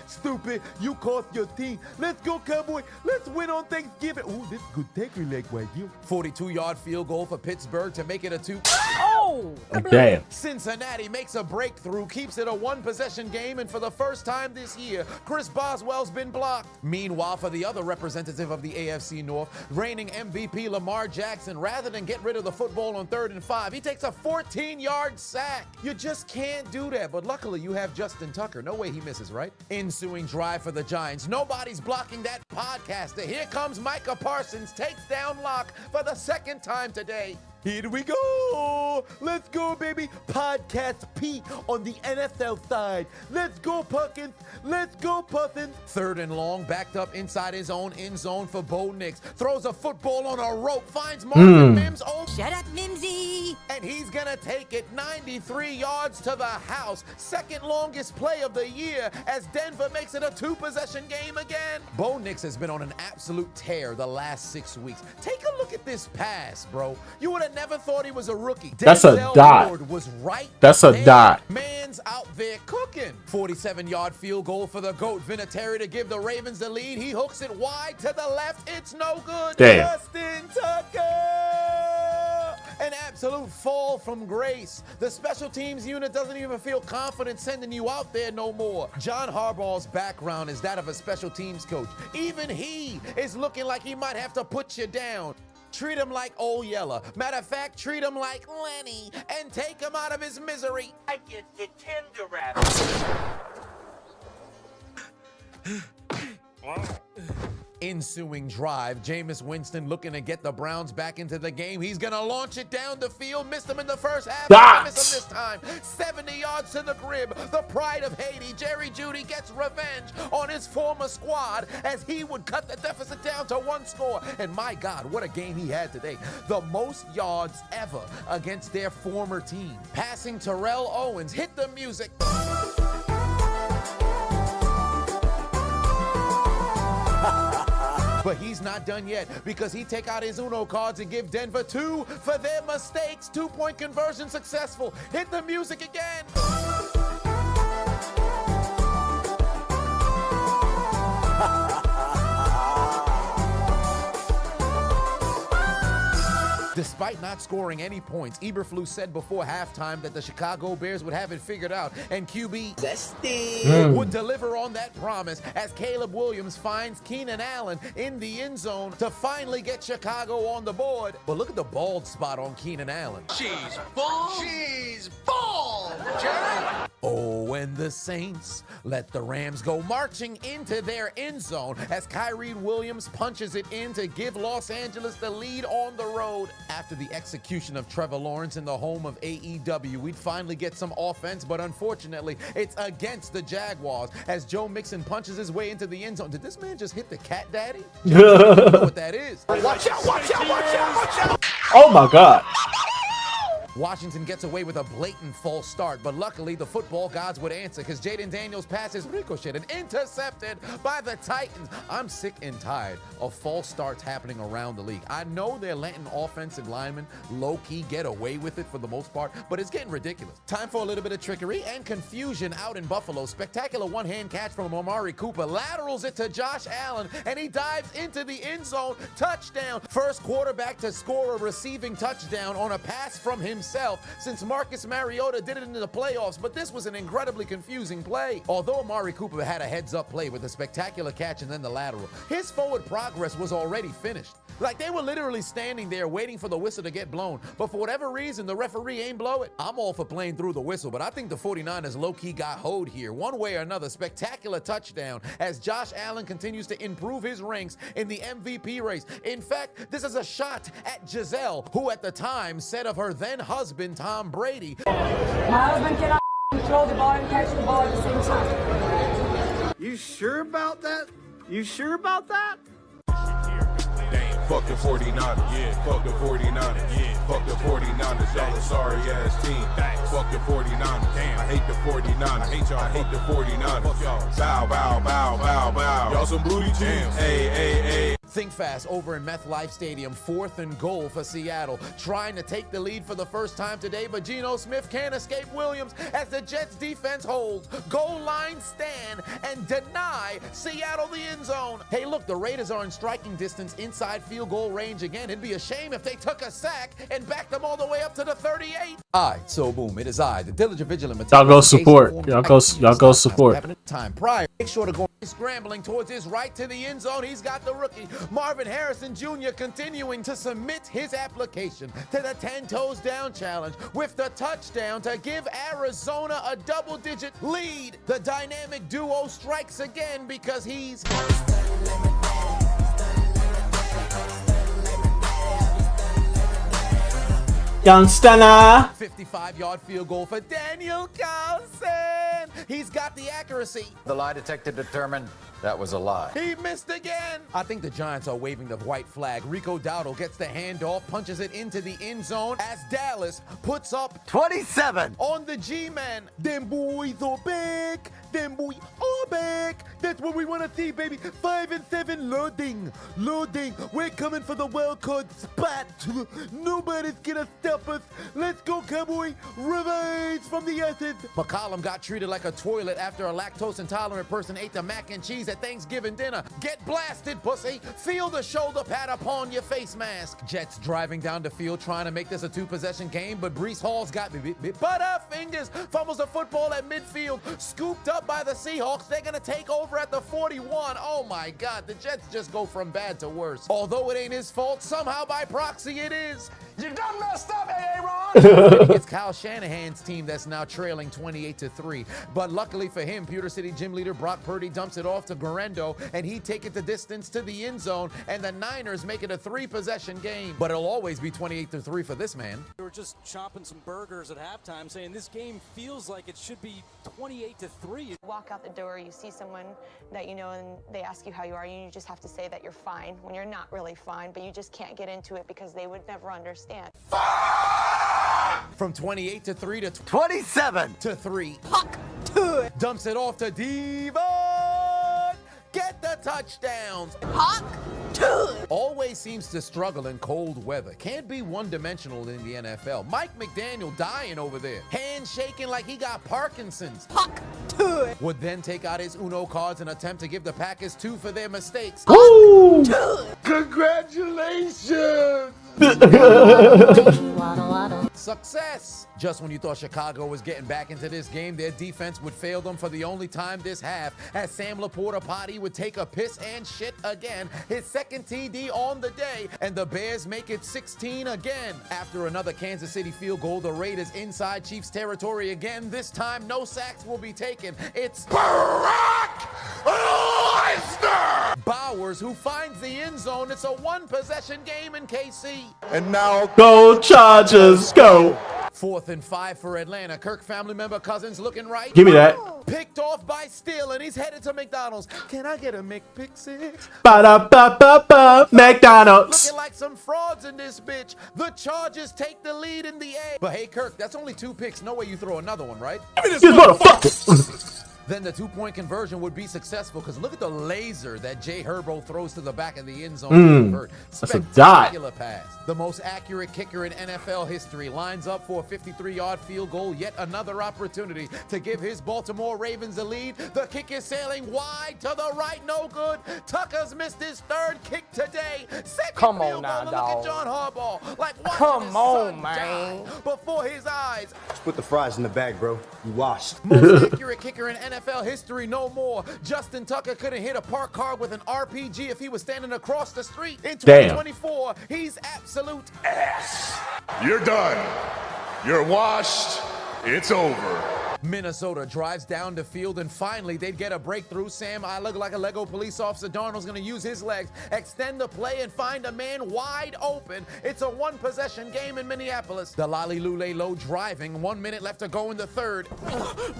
Stupid, you cost your team. Let's go, Cowboy. Let's win on Thanksgiving. Ooh, this good tackle leg right here. 42-yard field goal for Pittsburgh to make it a 2. Oh! Damn. Cincinnati makes a breakthrough, keeps it a 1-possession game, and for the first time this year, Chris Boswell's been blocked. Meanwhile, for the other representative of the AFC North, reigning MVP Lamar Jackson, rather than get rid of the football on 3rd and 5, he takes a 14-yard sack. You just can't do that, but luckily you have Justin Tucker. No way he misses, right? Ensuing drive for the Giants. Nobody's blocking that podcaster. Here comes Micah Parsons, takes down Locke for the 2nd time today. Here we go. Let's go, baby. Podcast Pete on the NFL side. Let's go, Puckins. Let's go, Puffins. 3rd and long, backed up inside his own end zone for Bo Nix. Throws a football on a rope, finds Marvin Mims. Oh, Shut up, Mimsy! and he's going to take it 93 yards to the house. 2nd longest play of the year as Denver makes it a 2-possession game again. Bo Nix has been on an absolute tear the last 6 weeks. Take a look at this pass, bro. You would have never thought he was a rookie. That's a Denzel dot. Ward was right. That's a there. dot. Man's out there cooking. 47-yard field goal for the GOAT Vinatieri to give the Ravens the lead. He hooks it wide to the left. It's no good. Damn. Justin Tucker! An absolute fall from grace. The special teams unit doesn't even feel confident sending you out there no more. John Harbaugh's background is that of a special teams coach. Even he is looking like he might have to put you down. Treat him like Old Yeller. Matter of fact, treat him like Lenny and take him out of his misery. I get the tender Ensuing drive, Jameis Winston looking to get the Browns back into the game. He's going to launch it down the field. Missed him in the first half. Miss him this time. 70 yards to the crib. The pride of Haiti, Jerry Jeudy, gets revenge on his former squad as he would cut the deficit down to 1 score. And my God, what a game he had today. The most yards ever against their former team. Passing Terrell Owens. Hit the music. But he's not done yet because he take out his Uno cards and give Denver 2 for their mistakes. 2-point conversion successful. Hit the music again. Despite not scoring any points, Eberflus said before halftime that the Chicago Bears would have it figured out, and QB would deliver on that promise as Caleb Williams finds Keenan Allen in the end zone to finally get Chicago on the board. But look at the bald spot on Keenan Allen. She's bald, Jared. Oh, and the Saints let the Rams go marching into their end zone as Kyrie Williams punches it in to give Los Angeles the lead on the road. After the execution of Trevor Lawrence in the home of AEW, we'd finally get some offense, but unfortunately, it's against the Jaguars as Joe Mixon punches his way into the end zone. Did this man just hit the cat daddy? I don't know what that is. Watch out, watch out, watch out, watch out. Oh my God. Washington gets away with a blatant false start, but luckily the football gods would answer because Jaden Daniels' pass is ricocheted, intercepted by the Titans. I'm sick and tired of false starts happening around the league. I know they're letting offensive linemen low-key get away with it for the most part, but it's getting ridiculous. Time for a little bit of trickery and confusion out in Buffalo. Spectacular one-hand catch from Amari Cooper, laterals it to Josh Allen, and he dives into the end zone. Touchdown. First quarterback to score a receiving touchdown on a pass from himself since Marcus Mariota did it in the playoffs, but this was an incredibly confusing play. Although Amari Cooper had a heads-up play with a spectacular catch and then the lateral, his forward progress was already finished. Like, they were literally standing there waiting for the whistle to get blown, but for whatever reason, the referee ain't blow it. I'm all for playing through the whistle, but I think the 49ers low-key got hoed here. One way or another, spectacular touchdown as Josh Allen continues to improve his ranks in the MVP race. In fact, this is a shot at Giselle, who at the time said of her then-husband, Tom Brady, "My husband cannot control the ball and catch the ball at the same time." You sure about that? You sure about that? Fuck the 49ers. Yeah. Fuck the 49ers. Yeah. Fuck the 49ers. Y'all a sorry ass team. Fuck the 49ers. Damn. I hate the 49ers. I hate y'all. I hate the 49ers. Fuck y'all. Bow, bow, bow, bow, bow. Y'all some booty teams. Hey, hey, hey. Think fast over in MetLife Stadium, 4th and goal for Seattle, trying to take the lead for the first time today, but Geno Smith can't escape Williams as the Jets defense holds, goal line stand, and deny Seattle the end zone. Hey, look, the Raiders are in striking distance inside field goal range again. It'd be a shame if they took a sack and backed them all the way up to the 38. So boom, it is I, the diligent vigilant. Y'all go support. Y'all go support. Time prior, make sure to go scrambling towards his right to the end zone. He's got the rookie Marvin Harrison Jr. continuing to submit his application to the 10 toes down challenge with the touchdown to give Arizona a double-digit lead. The dynamic duo strikes again because he's Young Stunner. 55-yard field goal for Daniel Carlson. He's got the accuracy. The lie detector determined that was a lie. He missed again. I think the Giants are waving the white flag. Rico Dowdle gets the handoff, punches it into the end zone as Dallas puts up 27 on the G-Man. Them boys are back. Them boys are back. That's what we want to see, baby. 5 and 7 loading. Loading. We're coming for the wild card spot. Nobody's gonna stop us. Let's go, Cowboy. Revenge from the essence. McCollum got treated like a toilet after a lactose intolerant person ate the mac and cheese at Thanksgiving dinner. Get blasted, pussy. Feel the shoulder pad upon your face mask. Jets driving down the field trying to make this a 2-possession game, but Breece Hall's got butterfingers. Fumbles the football at midfield. Scooped up by the Seahawks. They're going to take over at the 41. Oh my God, the Jets just go from bad to worse. Although it ain't his fault, somehow by proxy it is. You done messed up, Aaron. It's Kyle Shanahan's team that's now trailing 28-3. But luckily for him, Pewter City gym leader Brock Purdy dumps it off to Guerrero, and he take it the distance to the end zone, and the Niners make it a 3-possession game. But it'll always be 28-3 for this man. We were just chopping some burgers at halftime, saying this game feels like it should be 28-3. Walk out the door, you see someone that you know, and they ask you how you are, and you just have to say that you're fine when you're not really fine, but you just can't get into it because they would never understand. From 28-3 to 27-3. Huck dumps it off to Devon. Get the touchdowns. Huck always seems to struggle in cold weather. Can't be one-dimensional in the NFL. Mike McDaniel dying over there. Hands shaking like he got Parkinson's. Huck would then take out his Uno cards and attempt to give the Packers 2 for their mistakes. Woo! Congratulations. Success! Just when you thought Chicago was getting back into this game, their defense would fail them for the only time this half, as Sam Laporta Potty would take a piss and shit again, his second TD on the day, and the Bears make it 16 again. After another Kansas City field goal, the Raiders inside Chiefs territory again. This time, no sacks will be taken. It's Brock Lesnar! Bowers, who finds the end zone. It's a one-possession game in KC. And now, Go Chargers, go. 4th and 5 for Atlanta. Kirk family member Cousins looking right. Give me that. Picked off by Steele, and he's headed to McDonald's. Can I get a McPick-6? Ba-da-ba-ba-ba. McDonald's. Looking like some frauds in this bitch. The Chargers take the lead in the A. But hey, Kirk, that's only 2 picks. No way you throw another one, right? This motherfucker. Then the 2-point conversion would be successful, because look at the laser that Jay Herbo throws to the back of the end zone to convert. That's a dot. Spectacular pass. The most accurate kicker in NFL history lines up for a 53-yard field goal. Yet another opportunity to give his Baltimore Ravens a lead. The kick is sailing wide to the right, no good. Tucker's missed his 3rd kick today. Second Come field on now, goal. dog. Look at John Harbaugh, like watching Come his on, son man. die before his eyes. Put the fries in the bag, bro. You washed. Most accurate kicker in NFL history, no more. Justin Tucker couldn't hit a parked car with an RPG if he was standing across the street. In 2024, he's absolute ass. you're done. You're washed. It's over. Minnesota drives down the field, and finally they'd get a breakthrough. Sam, I look like a Lego police officer. Darnold's going to use his legs, extend the play, and find a man wide open. It's a one-possession game in Minneapolis. The Lolly Lule low driving. 1 minute left to go in the 3rd.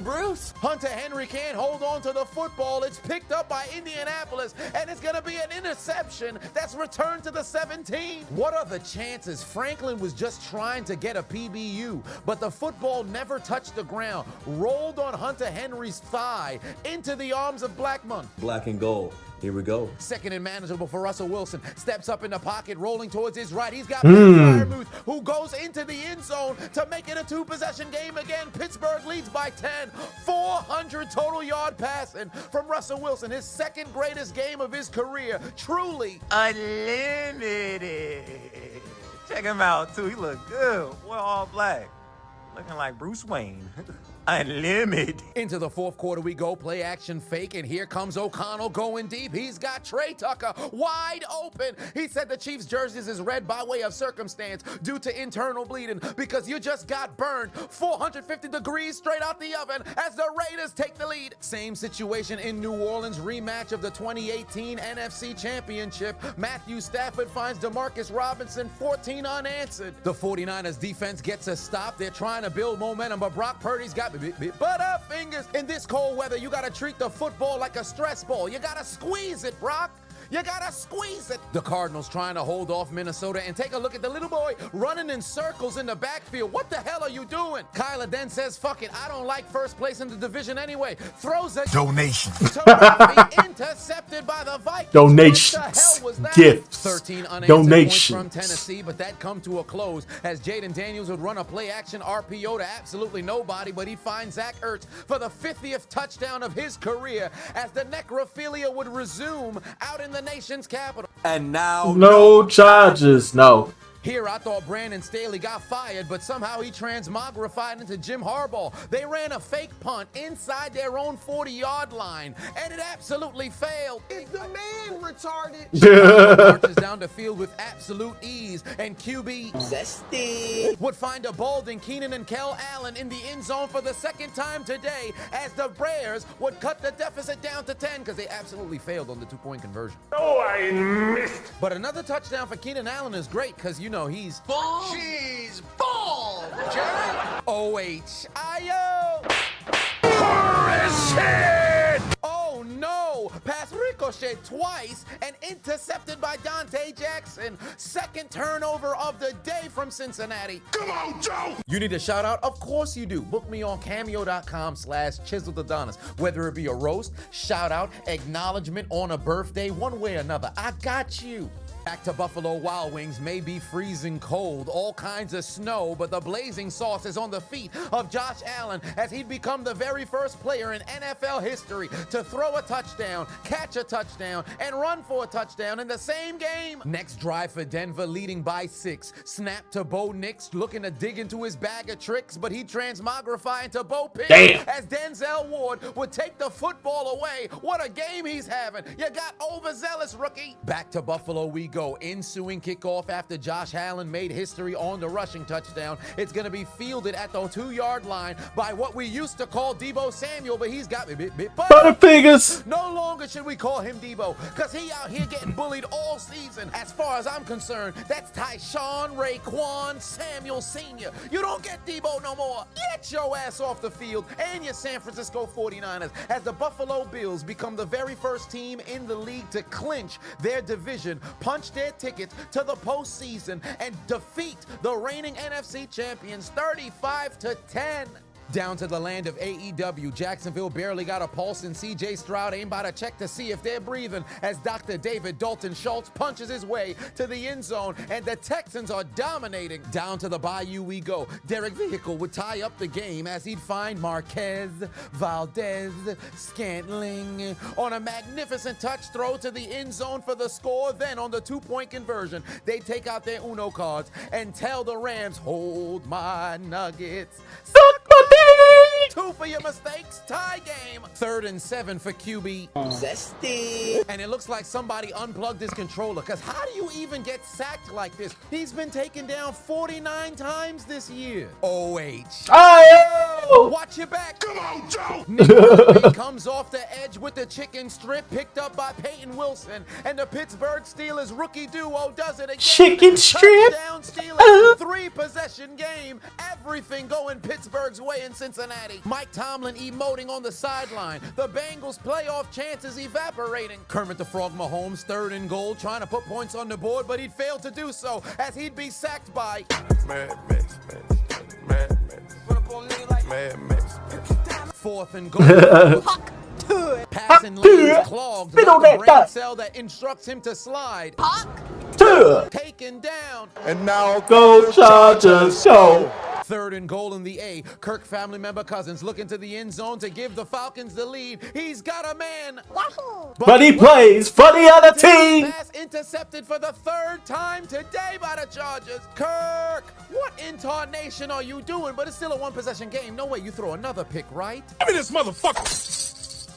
Bruce. Hunter Henry can't hold on to the football. It's picked up by Indianapolis, and it's going to be an interception that's returned to the 17. What are the chances? Franklin was just trying to get a PBU, but the football never touched the ground. Rolled on Hunter Henry's thigh into the arms of Blackmon. Black and gold. Here we go. Second and manageable for Russell Wilson. Steps up in the pocket, rolling towards his right. He's got Freiermuth, who goes into the end zone to make it a 2-possession game again. Pittsburgh leads by 10. 400 total yard passing from Russell Wilson. His 2nd greatest game of his career. Truly unlimited. Check him out, too. He look good. We're all black. Looking like Bruce Wayne. Unlimited. Into the 4th quarter we go, play action fake, and here comes O'Connell going deep. He's got Trey Tucker wide open. He said the Chiefs' jerseys is red by way of circumstance due to internal bleeding, because you just got burned 450 degrees straight out the oven as the Raiders take the lead. Same situation in New Orleans, rematch of the 2018 NFC Championship. Matthew Stafford finds Demarcus Robinson 14 unanswered. The 49ers defense gets a stop. They're trying to build momentum, but Brock Purdy's got butterfingers. In this cold weather, you gotta treat the football like a stress ball. You gotta squeeze it, Brock. You gotta squeeze it. The Cardinals trying to hold off Minnesota, and take a look at the little boy running in circles in the backfield. What the hell are you doing? Kyler then says, fuck it, I don't like first place in the division anyway. Throws a donation. Intercepted by the Vikings. Donations. What the hell was that? Gifts. 13 unanswered Donations. points from Tennessee, but that come to a close as Jaden Daniels would run a play action RPO to absolutely nobody, but he finds Zach Ertz for the 50th touchdown of his career as the necrophilia would resume out in the nation's capital. And now, No Chargers, no. Here, I thought Brandon Staley got fired, but somehow he transmogrified into Jim Harbaugh. They ran a fake punt inside their own 40-yard line, and it absolutely failed. Is the man retarded? Marches down the field with absolute ease, and QB Zesty would find a balding Keenan and Kel Allen in the end zone for the 2nd time today, as the Bears would cut the deficit down to 10 because they absolutely failed on the 2-point conversion. Oh, I missed. But another touchdown for Keenan Allen is great because, you know, he's She's bald, Jared. OHIO. Oh no! Pass ricocheted twice and intercepted by Dante Jackson. 2nd turnover of the day from Cincinnati. Come on, Joe. You need a shout out? Of course you do. Book me on cameo.com/Chiseled Adonis. Whether it be a roast, shout out, acknowledgement on a birthday, one way or another, I got you. Back to Buffalo Wild Wings may be freezing cold, all kinds of snow, but the blazing sauce is on the feet of Josh Allen as he'd become the very first player in NFL history to throw a touchdown, catch a touchdown, and run for a touchdown in the same game. Next drive for Denver, leading by 6. Snap to Bo Nix, looking to dig into his bag of tricks, but he transmogrify into Bo Pitt as Denzel Ward would take the football away. What a game he's having. You got overzealous, rookie. Back to Buffalo we go. Ensuing kickoff after Josh Allen made history on the rushing touchdown. It's going to be fielded at the 2-yard line by what we used to call Debo Samuel, but he's got Butterfingers. No longer should we call him Debo, because he out here getting bullied all season. As far as I'm concerned, that's Tyshawn Raekwon Samuel Sr. You don't get Debo no more. Get your ass off the field and your San Francisco 49ers as the Buffalo Bills become the very first team in the league to clinch their division, punch their tickets to the postseason, and defeat the reigning NFC champions 35-10. Down to the land of AEW, Jacksonville barely got a pulse, and CJ Stroud ain't about to check to see if they're breathing as Dr. David Dalton Schultz punches his way to the end zone, and the Texans are dominating. Down to the Bayou we go. Derek Vehicle would tie up the game as he'd find Marquez Valdez Scantling on a magnificent touch throw to the end zone for the score. Then on the 2-point conversion, they take out their Uno cards and tell the Rams, hold my nuggets. Suck my dick! 2 for your mistakes, tie game. 3rd and 7 for QB. Zesty. And it looks like somebody unplugged his controller, because how do you even get sacked like this? He's been taken down 49 times this year. OH. Oh! Watch your back. Come on, Joe. Nick comes off the edge with the chicken strip picked up by Peyton Wilson, and the Pittsburgh Steelers rookie duo does it again. Chicken strip. Touchdown Steelers. 3-possession game. Everything going Pittsburgh's way in Cincinnati. Mike Tomlin emoting on the sideline. The Bengals' playoff chances evaporating. Kermit the Frog Mahomes, 3rd and goal, trying to put points on the board, but he'd fail to do so as he'd be sacked by Mad Max. 4th and goal. Passing lanes clogged like a brain cell that instructs him to slide. Taken down. And now Go Chargers, go. 3rd and goal in the A. Kirk family member Cousins looking to the end zone to give the Falcons the lead. He's got a man. But he plays for the other team. Pass intercepted for the 3rd time today by the Chargers. Kirk, what incarnation are you doing? But it's still a 1-possession game. No way you throw another pick, right? Give me this motherfucker.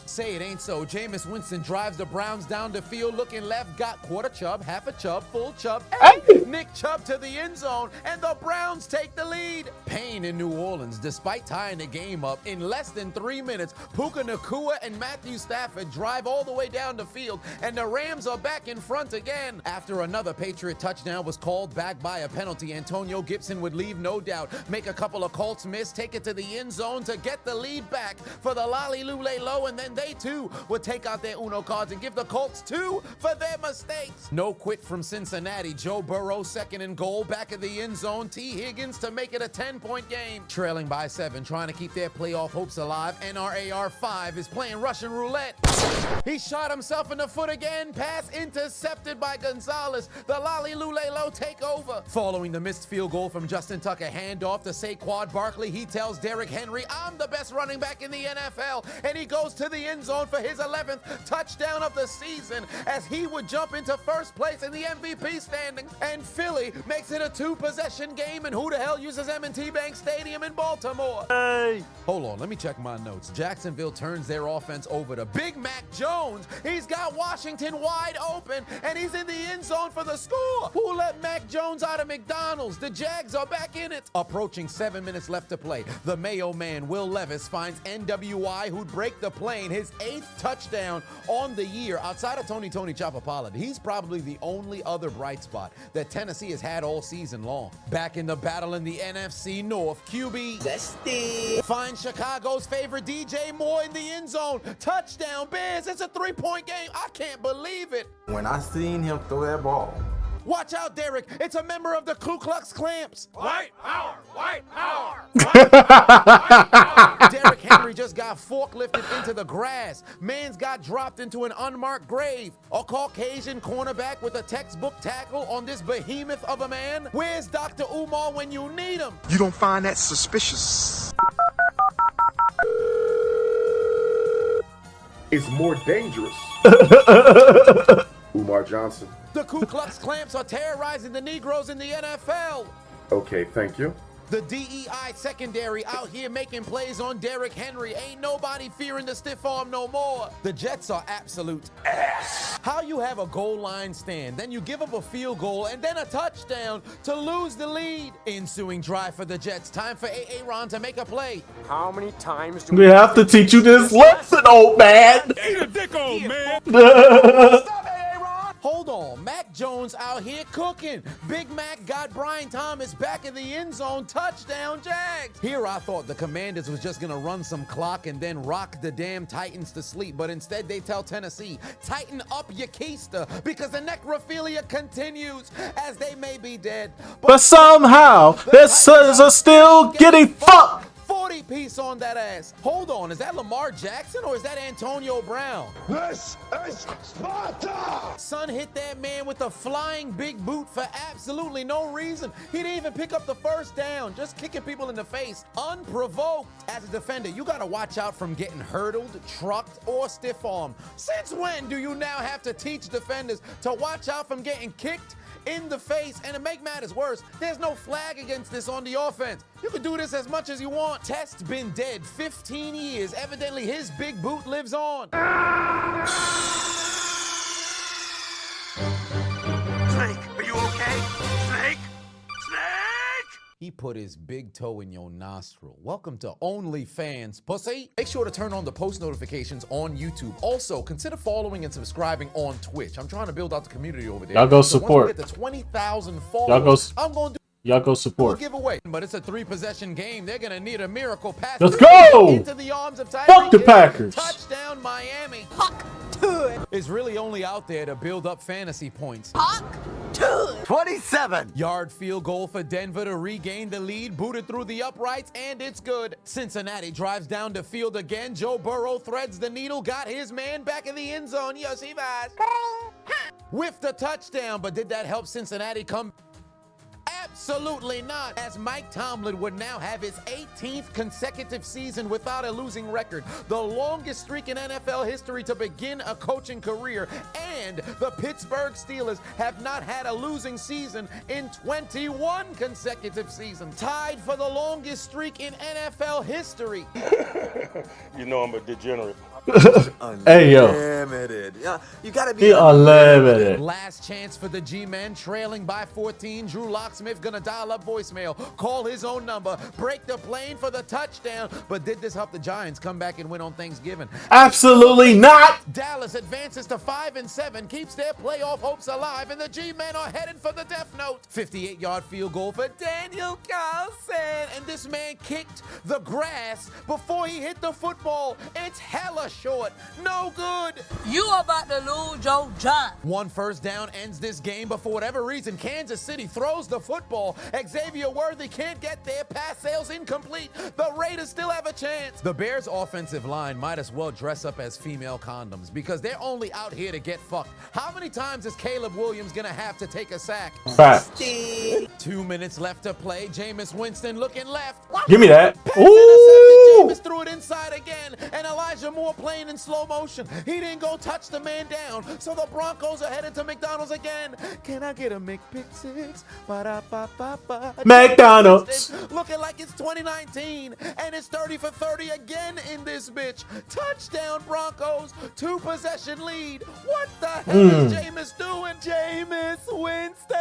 Say it ain't so. Jameis Winston drives the Browns down the field, looking left, got quarter Chubb, half a Chubb, full Chubb, and Nick Chubb to the end zone, and the Browns take the lead. Pain in New Orleans, despite tying the game up. In less than 3 minutes, Puka Nacua and Matthew Stafford drive all the way down the field, and the Rams are back in front again. After another Patriot touchdown was called back by a penalty, Antonio Gibson would leave no doubt, make a couple of Colts miss, take it to the end zone to get the lead back for the Lolly Lule Low, and then they too would take out their Uno cards and give the Colts 2 for their mistakes. No quit from Cincinnati. Joe Burrow 2nd and goal, back of the end zone. T. Higgins to make it a 10-point game. Trailing by 7, trying to keep their playoff hopes alive. NRAR 5 is playing Russian roulette. He shot himself in the foot again. Pass intercepted by Gonzalez. The Lolly Lulelo take over. Following the missed field goal from Justin Tucker, handoff to Saquon Barkley. He tells Derrick Henry, I'm the best running back in the NFL. And he goes to the end zone for his 11th touchdown of the season as he would jump into first place in the MVP standings. And Philly makes it a 2-possession game. And who the hell uses M&T Bank Stadium in Baltimore? Hey! Hold on, let me check my notes. Jacksonville turns their offense over to Big Mac Jones. He's got Washington wide open, and he's in the end zone for the score. Who let Mac Jones out of McDonald's? The Jags are back in it. Approaching 7 minutes left to play, the Mayo man, Will Levis, finds NWI, who'd break the plane, his 8th touchdown on the year. Outside of Tony Chopper Pollard, he's probably the only other bright spot that Tennessee has had all season long. Back in the battle in the NFC North, QB Zesty finds Chicago's favorite DJ Moore in the end zone. Touchdown Bears. It's a 3-point game. I can't believe it. When I seen him throw that ball, Watch out, Derek. It's a member of the Ku Klux Klamps. White power! White power! Derrick Henry just got forklifted into the grass. Man's got dropped into an unmarked grave. A Caucasian cornerback with a textbook tackle on this behemoth of a man. Where's Dr. Umar when you need him? You don't find that suspicious? It's more dangerous. Umar Johnson. The Ku Klux Klamps are terrorizing the Negroes in the NFL. Okay, thank you. The DEI secondary out here making plays on Derrick Henry. Ain't nobody fearing the stiff arm no more. The Jets are absolute ass. How you have a goal line stand, then you give up a field goal and then a touchdown to lose the lead. Ensuing drive for the Jets. Time for Aaron to make a play. How many times do We have to teach you this lesson, old man. Eat a dick, old man! Hold on, Mac Jones out here cooking. Big Mac got Brian Thomas back in the end zone, touchdown Jags. Here I thought the Commanders was just gonna run some clock and then rock the damn Titans to sleep, but instead they tell Tennessee, tighten up your keister because the necrophilia continues as they may be dead. But somehow, their sons are still getting fucked. 40 piece on that ass. Hold on, is that Lamar Jackson or is that Antonio Brown? This is Sparta! Son hit that man with a flying big boot for absolutely no reason. He didn't even pick up the first down, just kicking people in the face, unprovoked. As a defender, you gotta watch out from getting hurdled, trucked, or stiff arm. Since when do you now have to teach defenders to watch out from getting kicked in the face? And to make matters worse, there's no flag against this on the offense. You can do this as much as you want. Test's been dead 15 years. Evidently, his big boot lives on. Snake, are you okay? Snake? Snake! He put his big toe in your nostril. Welcome to OnlyFans, pussy. Make sure to turn on the post notifications on YouTube. Also, consider following and subscribing on Twitch. I'm trying to build out the community over there. Y'all go So support. once we get to 20,000 followers, I'm going to Y'all go do a support. giveaway. But it's a 3-possession game. They're going to need a miracle pass. Let's go! Into the arms of Tyreek Fuck the Hill. Packers. Touchdown, Miami. It's really only out there to build up fantasy points. 27! Yard field goal for Denver to regain the lead, booted through the uprights, and it's good. Cincinnati drives down the field again. Joe Burrow threads the needle, got his man back in the end zone. Yo, see, guys. Whiffed a touchdown, but did that help Cincinnati come? Absolutely not, as Mike Tomlin would now have his 18th consecutive season without a losing record, the longest streak in NFL history to begin a coaching career, and the Pittsburgh Steelers have not had a losing season in 21 consecutive seasons, tied for the longest streak in NFL history. You know I'm a degenerate. Hey, yo. Unlimited. Yeah, you gotta be He unlimited. Last chance for the G-Men, trailing by 14. Drew Locksmith gonna dial up voicemail, call his own number, break the plane for the touchdown. But did this help the Giants come back and win on Thanksgiving? Absolutely not. Dallas advances to 5-7, keeps their playoff hopes alive, and the G-Men are headed for the death note. 58-yard field goal for Daniel Carlson, and this man kicked the grass before he hit the football. It's hella short, no good. You about to lose your job. One first down ends this game, but for whatever reason, Kansas City throws the football. Xavier Worthy can't get there. Pass sails incomplete. The Raiders still have a chance. The Bears' offensive line might as well dress up as female condoms because they're only out here to get fucked. How many times is Caleb Williams gonna have to take a sack? Facts. 2 minutes left to play. Jameis Winston looking left. Give me that. Pass Ooh. intercepted. Jameis threw it inside again, and Elijah Moore playing in slow motion. He didn't go touch the man down, so the Broncos are headed to McDonald's again. Can I get a McPick-6? Ba-da-ba-ba-ba. McDonald's. Looking like it's 2019, and it's 30 for 30 again in this bitch. Touchdown Broncos, 2-possession lead. What the hell is Jameis doing? Jameis Winston.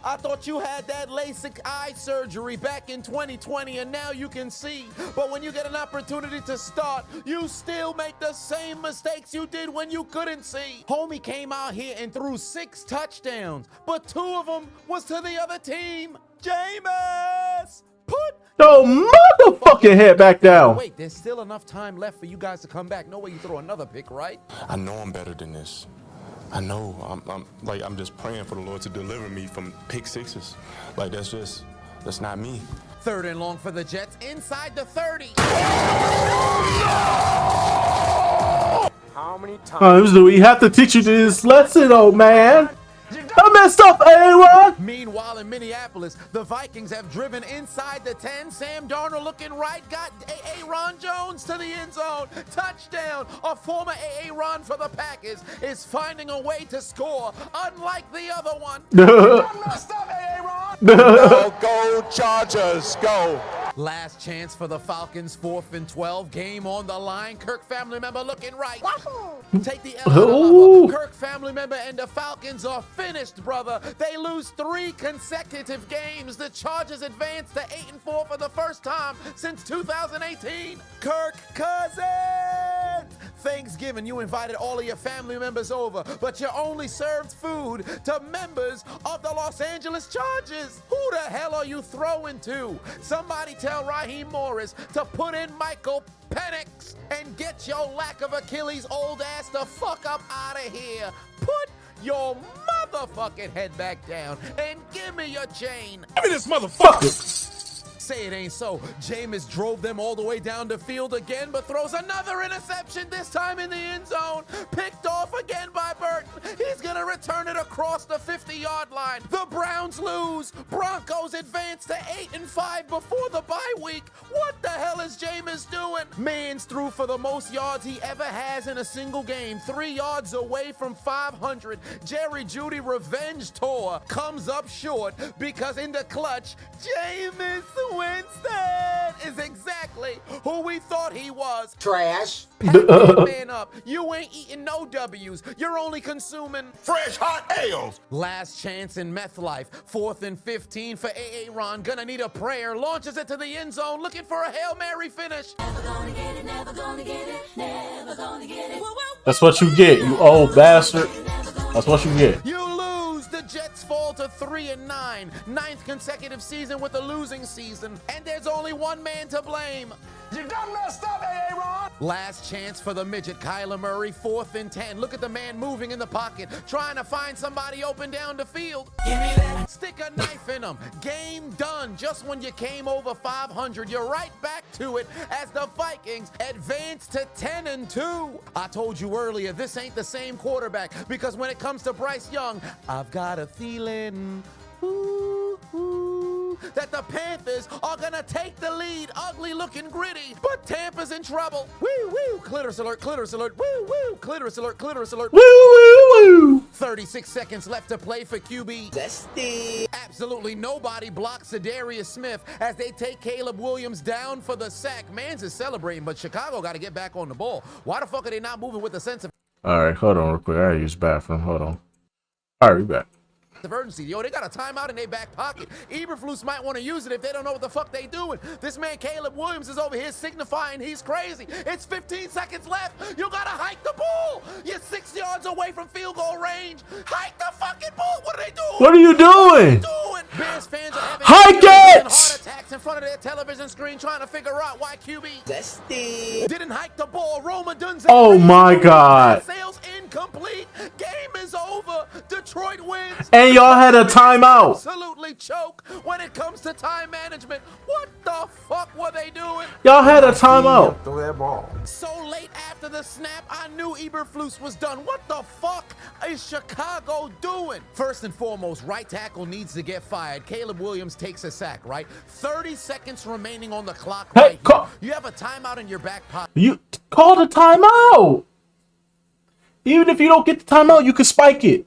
I thought you had that LASIK eye surgery back in 2020, and now you can see. But when you get an opportunity to start, you still make the same mistakes you did when you couldn't see. Homie came out here and threw 6 touchdowns, but 2 of them was to the other team. Jameis, put Yo, motherfucking head back down. Wait, there's still enough time left for you guys to come back. No way you throw another pick, right? I know I'm better than this. I know. I'm just praying for the Lord to deliver me from pick sixes. Like that's not me. 3rd and long for the Jets inside the 30. How many times do we have to teach you this lesson, old man? I messed up, A-Rod. Meanwhile, in Minneapolis, the Vikings have driven inside the 10. Sam Darnold looking right, got Aaron Jones to the end zone. Touchdown. A former Aaron for the Packers is finding a way to score, unlike the other one. Messed up, Aaron! Go Chargers, go! Last chance for the Falcons, 4th and 12. Game on the line. Kirk family member looking right. Take the L out of lover. Kirk family member and the Falcons are finished, brother. They lose 3 consecutive games. The Chargers advance to 8-4 for the first time since 2018. Kirk Cousins! Thanksgiving, you invited all of your family members over, but you only served food to members of the Los Angeles Chargers. Who the hell are you throwing to? Somebody tell Raheem Morris to put in Michael Penix and get your lack of Achilles old ass the fuck up out of here. Put your motherfucking head back down and give me your chain. Give me this motherfucker! Say it ain't so. Jameis drove them all the way down the field again, but throws another interception, this time in the end zone. Picked off again by Burton. He's gonna return it across the 50-yard line. The Browns lose. Broncos advance to 8-5 before the bye week. What the hell is Jameis doing? Mans threw for the most yards he ever has in a single game. 3 yards away from 500. Jerry Jeudy revenge tour comes up short because in the clutch, Jameis Winston is exactly who we thought he was. Trash. Pack that man up. You ain't eating no W's. You're only consuming Fresh hot ales. Last chance in meth life. 4th and 15 for Aaron. Gonna need a prayer. Launches it to the end zone, looking for a Hail Mary finish. Never gonna get it, never gonna get it, never gonna get it. That's what you get, you old bastard. That's what you get. You lose. The Jets fall to 3-9. 9th consecutive season with a losing season. And there's only one man to blame. You done messed up, Aaron! Last chance for the midget, Kyler Murray, 4th and 10. Look at the man moving in the pocket, trying to find somebody open down the field. Give me that. Stick a knife in him. Game done. Just when you came over 500, you're right back to it as the Vikings advance to 10-2. I told you earlier, this ain't the same quarterback because when it comes to Bryce Young, I've got a feeling that the Panthers are gonna take the lead. Ugly looking gritty, but Tampa's in trouble. Woo woo, clitoris alert, woo woo, clitoris alert. Woo woo woo. 36 seconds left to play for QB. Zesty. Absolutely nobody blocks Zadarius Smith as they take Caleb Williams down for the sack. Mans is celebrating, but Chicago got to get back on the ball. Why the fuck are they not moving with a sense of... All right, hold on real quick. I gotta use the bathroom. Hold on. All right, we back. of urgency. Yo, they got a timeout in their back pocket. Eberflus might want to use it if they don't know what the fuck they doing. This man Caleb Williams is over here signifying he's crazy. It's 15 seconds left. You gotta hike the ball. You're 6 yards away from field goal range. Hike the fucking ball. What are they doing? What are you doing? Bears fans are having hike it! Heart attacks in front of their television screen trying to figure out why QB didn't hike the ball. Roma Dunze. Oh my God. Sales incomplete. Game is over. Detroit wins. And y'all had a timeout. Absolutely choke when it comes to time management. What the fuck were they doing? Y'all had a timeout. Throw that ball. So late after the snap, I knew Eberflus was done. What the fuck is Chicago doing? First and foremost, right tackle needs to get fired. Caleb Williams takes a sack, right? 30 seconds remaining on the clock. Hey, right you have a timeout in your back pocket. You call the timeout. Even if you don't get the timeout, you can spike it.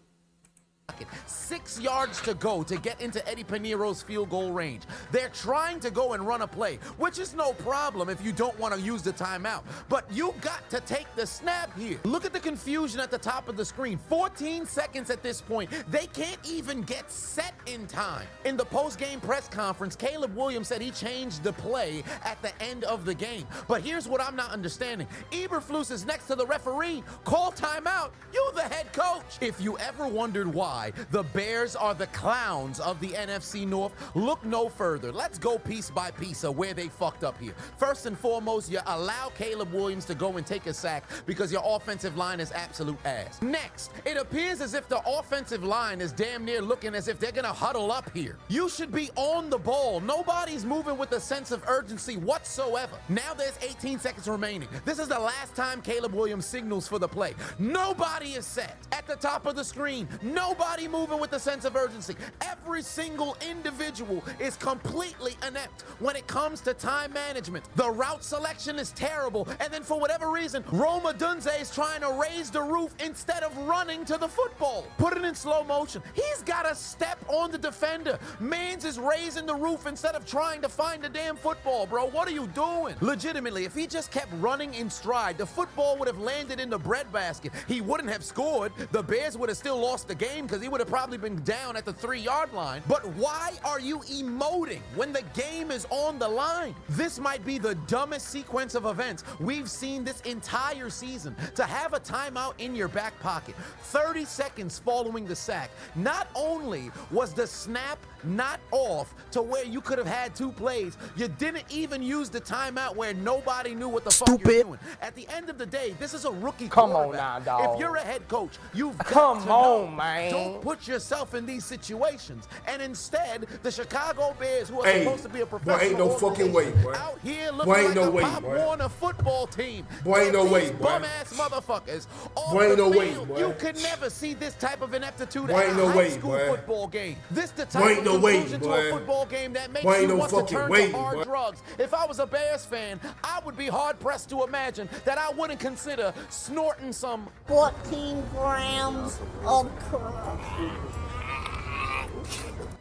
6 yards to go to get into Eddie Piñeiro's field goal range. They're trying to go and run a play, which is no problem if you don't want to use the timeout. But you got to take the snap here. Look at the confusion at the top of the screen. 14 seconds at this point. They can't even get set in time. In the post-game press conference, Caleb Williams said he changed the play at the end of the game. But here's what I'm not understanding. Eberflus is next to the referee. Call timeout. You the head coach. If you ever wondered why the Bears Bears are the clowns of the NFC North, look no further. Let's go piece by piece of where they fucked up here. First and foremost, you allow Caleb Williams to go and take a sack because your offensive line is absolute ass. Next, it appears as if the offensive line is damn near looking as if they're gonna huddle up here. You should be on the ball. Nobody's moving with a sense of urgency whatsoever. Now there's 18 seconds remaining. This is the last time Caleb Williams signals for the play. Nobody is set. At the top of the screen, nobody moving with a sense of urgency. Every single individual is completely inept when it comes to time management. The route selection is terrible, and then for whatever reason, Roma Dunze is trying to raise the roof instead of running to the football. Put it in slow motion. He's got to step on the defender. Mans is raising the roof instead of trying to find the damn football, bro. What are you doing? Legitimately, if he just kept running in stride, the football would have landed in the breadbasket. He wouldn't have scored. The Bears would have still lost the game because he would have probably been down at the 3-yard line. But why are you emoting when the game is on the line? This might be the dumbest sequence of events we've seen this entire season. To have a timeout in your back pocket, 30 seconds following the sack. Not only was the snap not off to where you could have had 2 plays, you didn't even use the timeout where nobody knew what the fuck you're doing. At the end of the day, this is a rookie quarterback. Come on now, dog. If you're a head coach, you've got Come to on, know, man. don't put yourself in these situations. And instead, the Chicago Bears, who are supposed to be a professional boy, ain't no fucking way, boy. out here looking Boy, ain't like no a way, Pop boy. Warner football team. Boy, ain't no These way, boy. bum-ass motherfuckers off Boy, ain't the no way, field. boy. You could never see this type of ineptitude Boy, at ain't a no high way, school boy. football game. This the Boy, type ain't of no way, conclusion to boy. a football game that makes Boy, ain't you no want to fucking turn way, to hard boy. drugs. If I was a Bears fan, I would be hard-pressed to imagine that I wouldn't consider snorting some 14 grams of crack.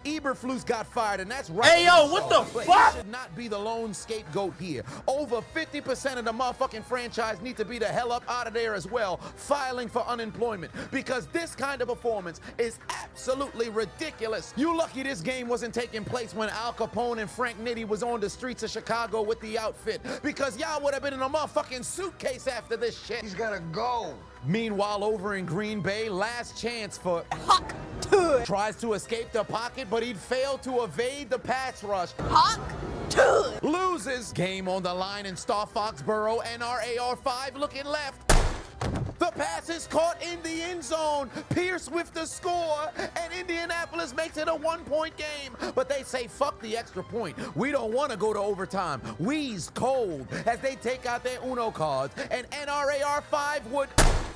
Eberflus got fired, and that's right. Hey, yo, what the But fuck? he should not be the lone scapegoat here. Over 50% of the motherfucking franchise need to be the hell up out of there as well, filing for unemployment, because this kind of performance is absolutely ridiculous. You lucky this game wasn't taking place when Al Capone and Frank Nitti was on the streets of Chicago with the outfit, because y'all would have been in a motherfucking suitcase after this shit. He's gotta go. Meanwhile, over in Green Bay, last chance for Huck Tudd. tries to escape the pocket, but he'd failed to evade the pass rush. Huck Tudd. Loses. Game on the line in Star Foxborough, NRAR5 looking left. The pass is caught in the end zone. Pierce with the score, and Indianapolis makes it a 1-point game. But they say, fuck the extra point. We don't want to go to overtime. We's cold as they take out their Uno cards, and NRAR5 would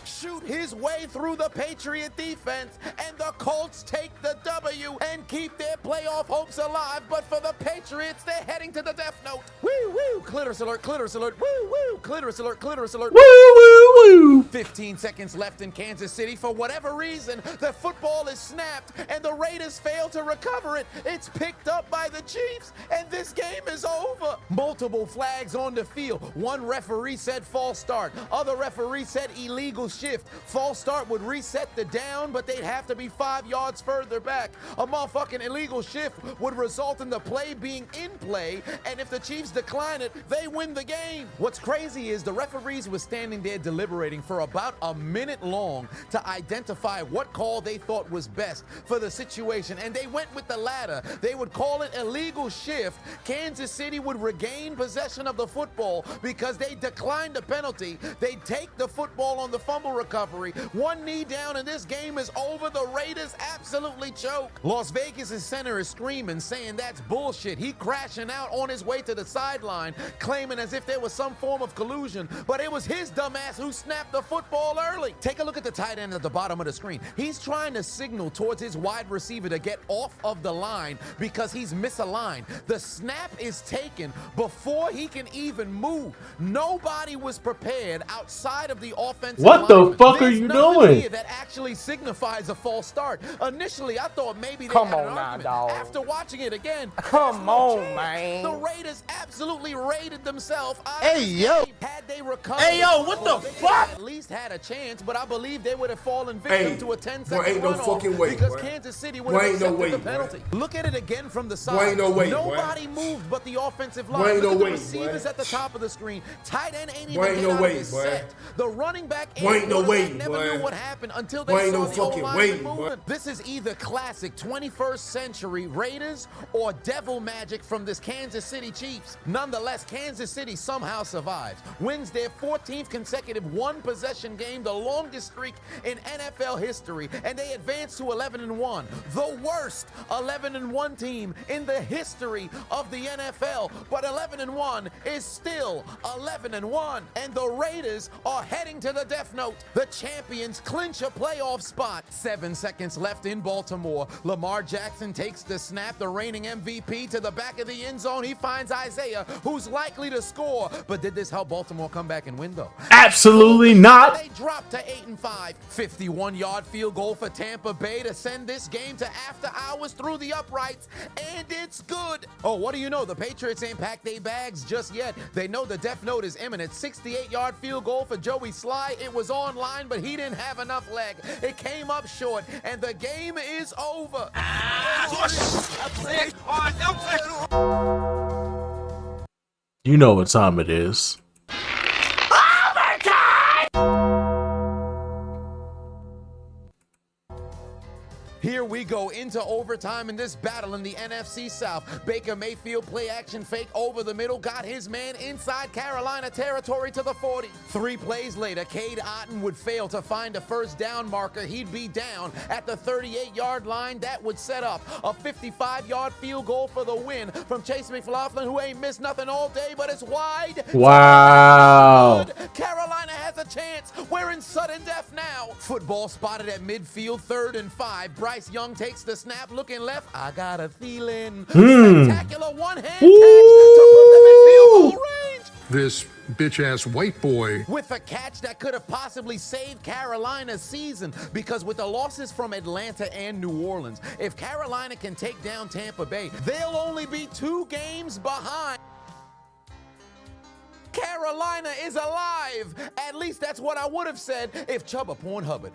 shoot his way through the Patriot defense, and the Colts take the W and keep their playoff hopes alive. But for the Patriots, they're heading to the death note. Woo, woo, clitoris alert, woo, woo, clitoris alert, Woo, woo, woo. 15 seconds left in Kansas City. For whatever reason, the football is snapped, and the Raiders fail to recover it. It's picked up by the Chiefs, and this game is over. Multiple flags on the field. One referee said false start. Other referee said illegal shift. False start would reset the down, but they'd have to be 5 yards further back. A motherfucking illegal shift would result in the play being in play, and if the Chiefs decline it, they win the game. What's crazy is the referees were standing there deliberating for about a minute long to identify what call they thought was best for the situation, and they went with the latter. They would call it illegal shift. Kansas City would regain possession of the football because they declined the penalty. They take the football on the fumble recovery. One knee down, and this game is over. The Raiders absolutely choke. Las Vegas' center is screaming, saying that's bullshit. He crashing out on his way to the sideline, claiming as if there was some form of collusion, but it was his dumbass who snapped the football early. Take a look at the tight end at the bottom of the screen. He's trying to signal towards his wide receiver to get off of the line because he's misaligned. The snap is taken before he can even move. Nobody was prepared outside of the offensive What line. the fuck are There's you nothing doing? here that actually signifies a false start. Initially, I thought maybe they Come had on an now, argument. dog. After watching it again, Come there's no on, chance. man. The Raiders absolutely raided themselves out Hey, of this yo. game. Had they recover. Hey, yo, what the They fuck? At least had a chance, but I believe they would have fallen victim Hey, to a 10-second boy, ain't no runoff fucking way, because boy. Kansas City would Boy, have ain't no accepted way, the boy. penalty. Look at it again from the side. Boy, ain't no way, boy. Nobody moved but the offensive Boy, line. ain't Look no at the way, receivers boy. at the top of the screen. Tight end ain't Boy, even ain't get no out way, of his boy. set. The running back Boy, and ain't no quarterback way, never boy. knew what happened until Boy, they ain't saw no the fucking O-line way, moving. boy. This is either classic 21st century Raiders or devil magic from this Kansas City Chiefs. Nonetheless, Kansas City somehow survives, wins their 14th consecutive one-possession game, the longest streak in NFL history, and they advance to 11-1, the worst 11-1 team in the history of the NFL. But 11-1 is still 11-1, and the Raiders are heading to the death note. The champions clinch a playoff spot. 7 seconds left in Baltimore. Lamar Jackson takes the snap, the reigning MVP, to the back of the end zone. He finds Isaiah, who's likely to score. But did this help Baltimore come back and win, though? Absolutely not. They dropped to 8-5. 51-yard field goal for Tampa Bay to send this game to after hours through the uprights, and it's good. Oh, what do you know? The Patriots ain't packed their bags just yet. They know the death note is imminent. 68-yard field goal for Joey Sly. It was online, but he didn't have enough leg. It came up short, and the game is over. You know what time it is. Here we go into overtime in this battle in the NFC South. Baker Mayfield play action fake over the middle, got his man inside Carolina territory to the 40. 3 plays later, Cade Otton would fail to find a first down marker. He'd be down at the 38-yard line. That would set up a 55-yard field goal for the win from Chase McLaughlin, who ain't missed nothing all day, but it's wide. Wow. Carolina has a chance. We're in sudden death now. Football spotted at midfield, 3rd and 5. Bryce Young takes the snap, looking left. I got a feeling. Spectacular one-hand catch to put them in field goal range. This bitch-ass white boy. With a catch that could have possibly saved Carolina's season, because with the losses from Atlanta and New Orleans, if Carolina can take down Tampa Bay, they'll only be 2 games behind. Carolina is alive. At least that's what I would have said if Chubba Pornhubbard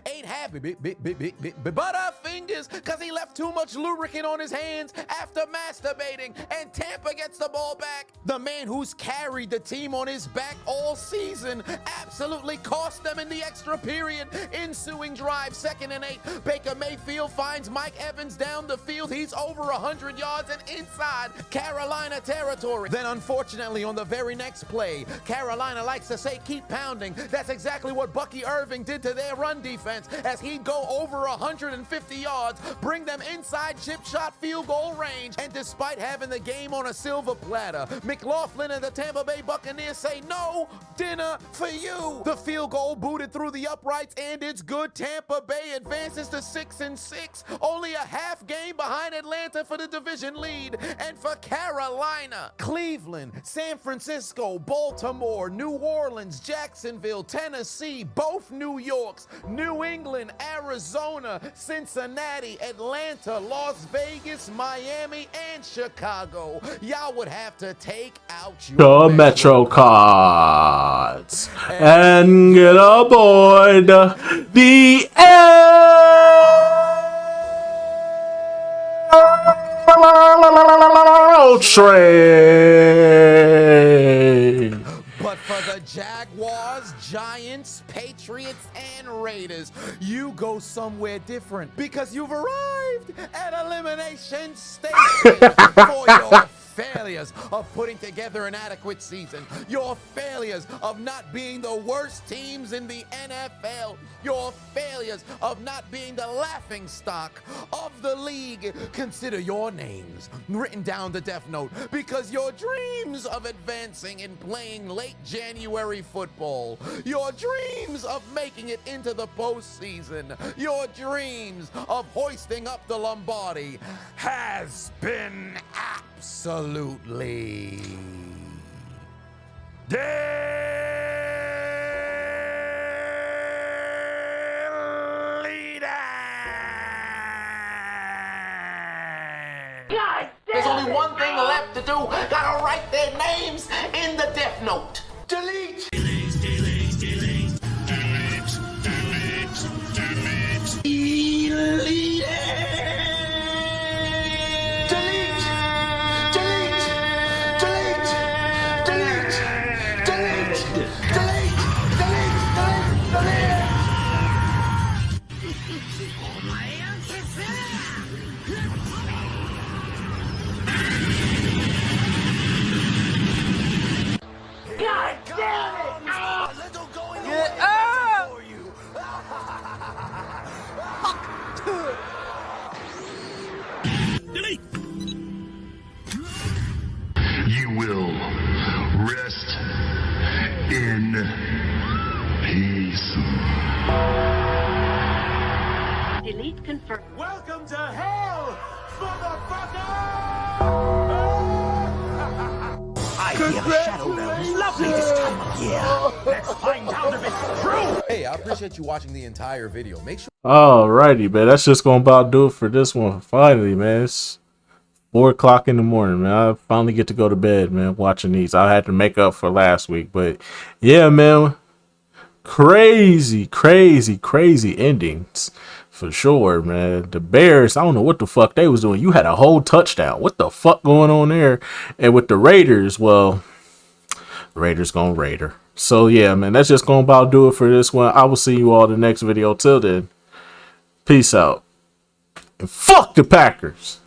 ain't happy butterfingers because he left too much lubricant on his hands after masturbating, and Tampa gets the ball back. The man who's carried the team on his back all season absolutely cost them in the extra period. Ensuing drive, 2nd and 8. Baker Mayfield finds Mike Evans down the field. He's over 100 yards and inside Carolina territory. Then unfortunately on the very next play, Carolina likes to say keep pounding. That's exactly what Bucky Irving did to their run defense, as he'd go over 150 yards, bring them inside chip shot field goal range. And despite having the game on a silver platter, McLaughlin and the Tampa Bay Buccaneers say no dinner for you. The field goal booted through the uprights, and it's good. Tampa Bay advances to 6-6, only a half game behind Atlanta for the division lead. And for Carolina, Cleveland, San Francisco, Baltimore, New Orleans, Jacksonville, Tennessee, both New Yorks, New England, Arizona, Cincinnati, Atlanta, Las Vegas, Miami, and Chicago. Y'all would have to take out your The Metro cards and get aboard the train. But for the Jaguars, Giants, Patriots, and Raiders, you go somewhere different, because you've arrived at Elimination Station for your failures of putting together an adequate season, your failures of not being the worst teams in the NFL, your failures of not being the laughing stock of the league. Consider your names written down the death note, because your dreams of advancing and playing late January football, your dreams of making it into the postseason, your dreams of hoisting up the Lombardi has been absolutely There's only one thing left to do. Gotta write their names in the God damn it! Get up! You will rest in peace. Delete confirm. Welcome to hell, motherfucker! I hear the Shadow Realm is lovely this time of year. Let's find out if it's true. Hey, I appreciate you watching the entire video. Make sure. Alrighty, man. That's just gonna about do it for this one. Finally, man. It's 4 o'clock in the morning, man. I finally get to go to bed, man, watching these. I had to make up for last week, but yeah, man. Crazy endings for sure, man. The Bears, I don't know what the fuck they was doing. You had a whole touchdown. What the fuck going on there? And with the Raiders, well, Raiders gonna Raider. So yeah, man, that's just gonna about do it for this one. I will see you all in the next video. Till then, peace out. And fuck the Packers.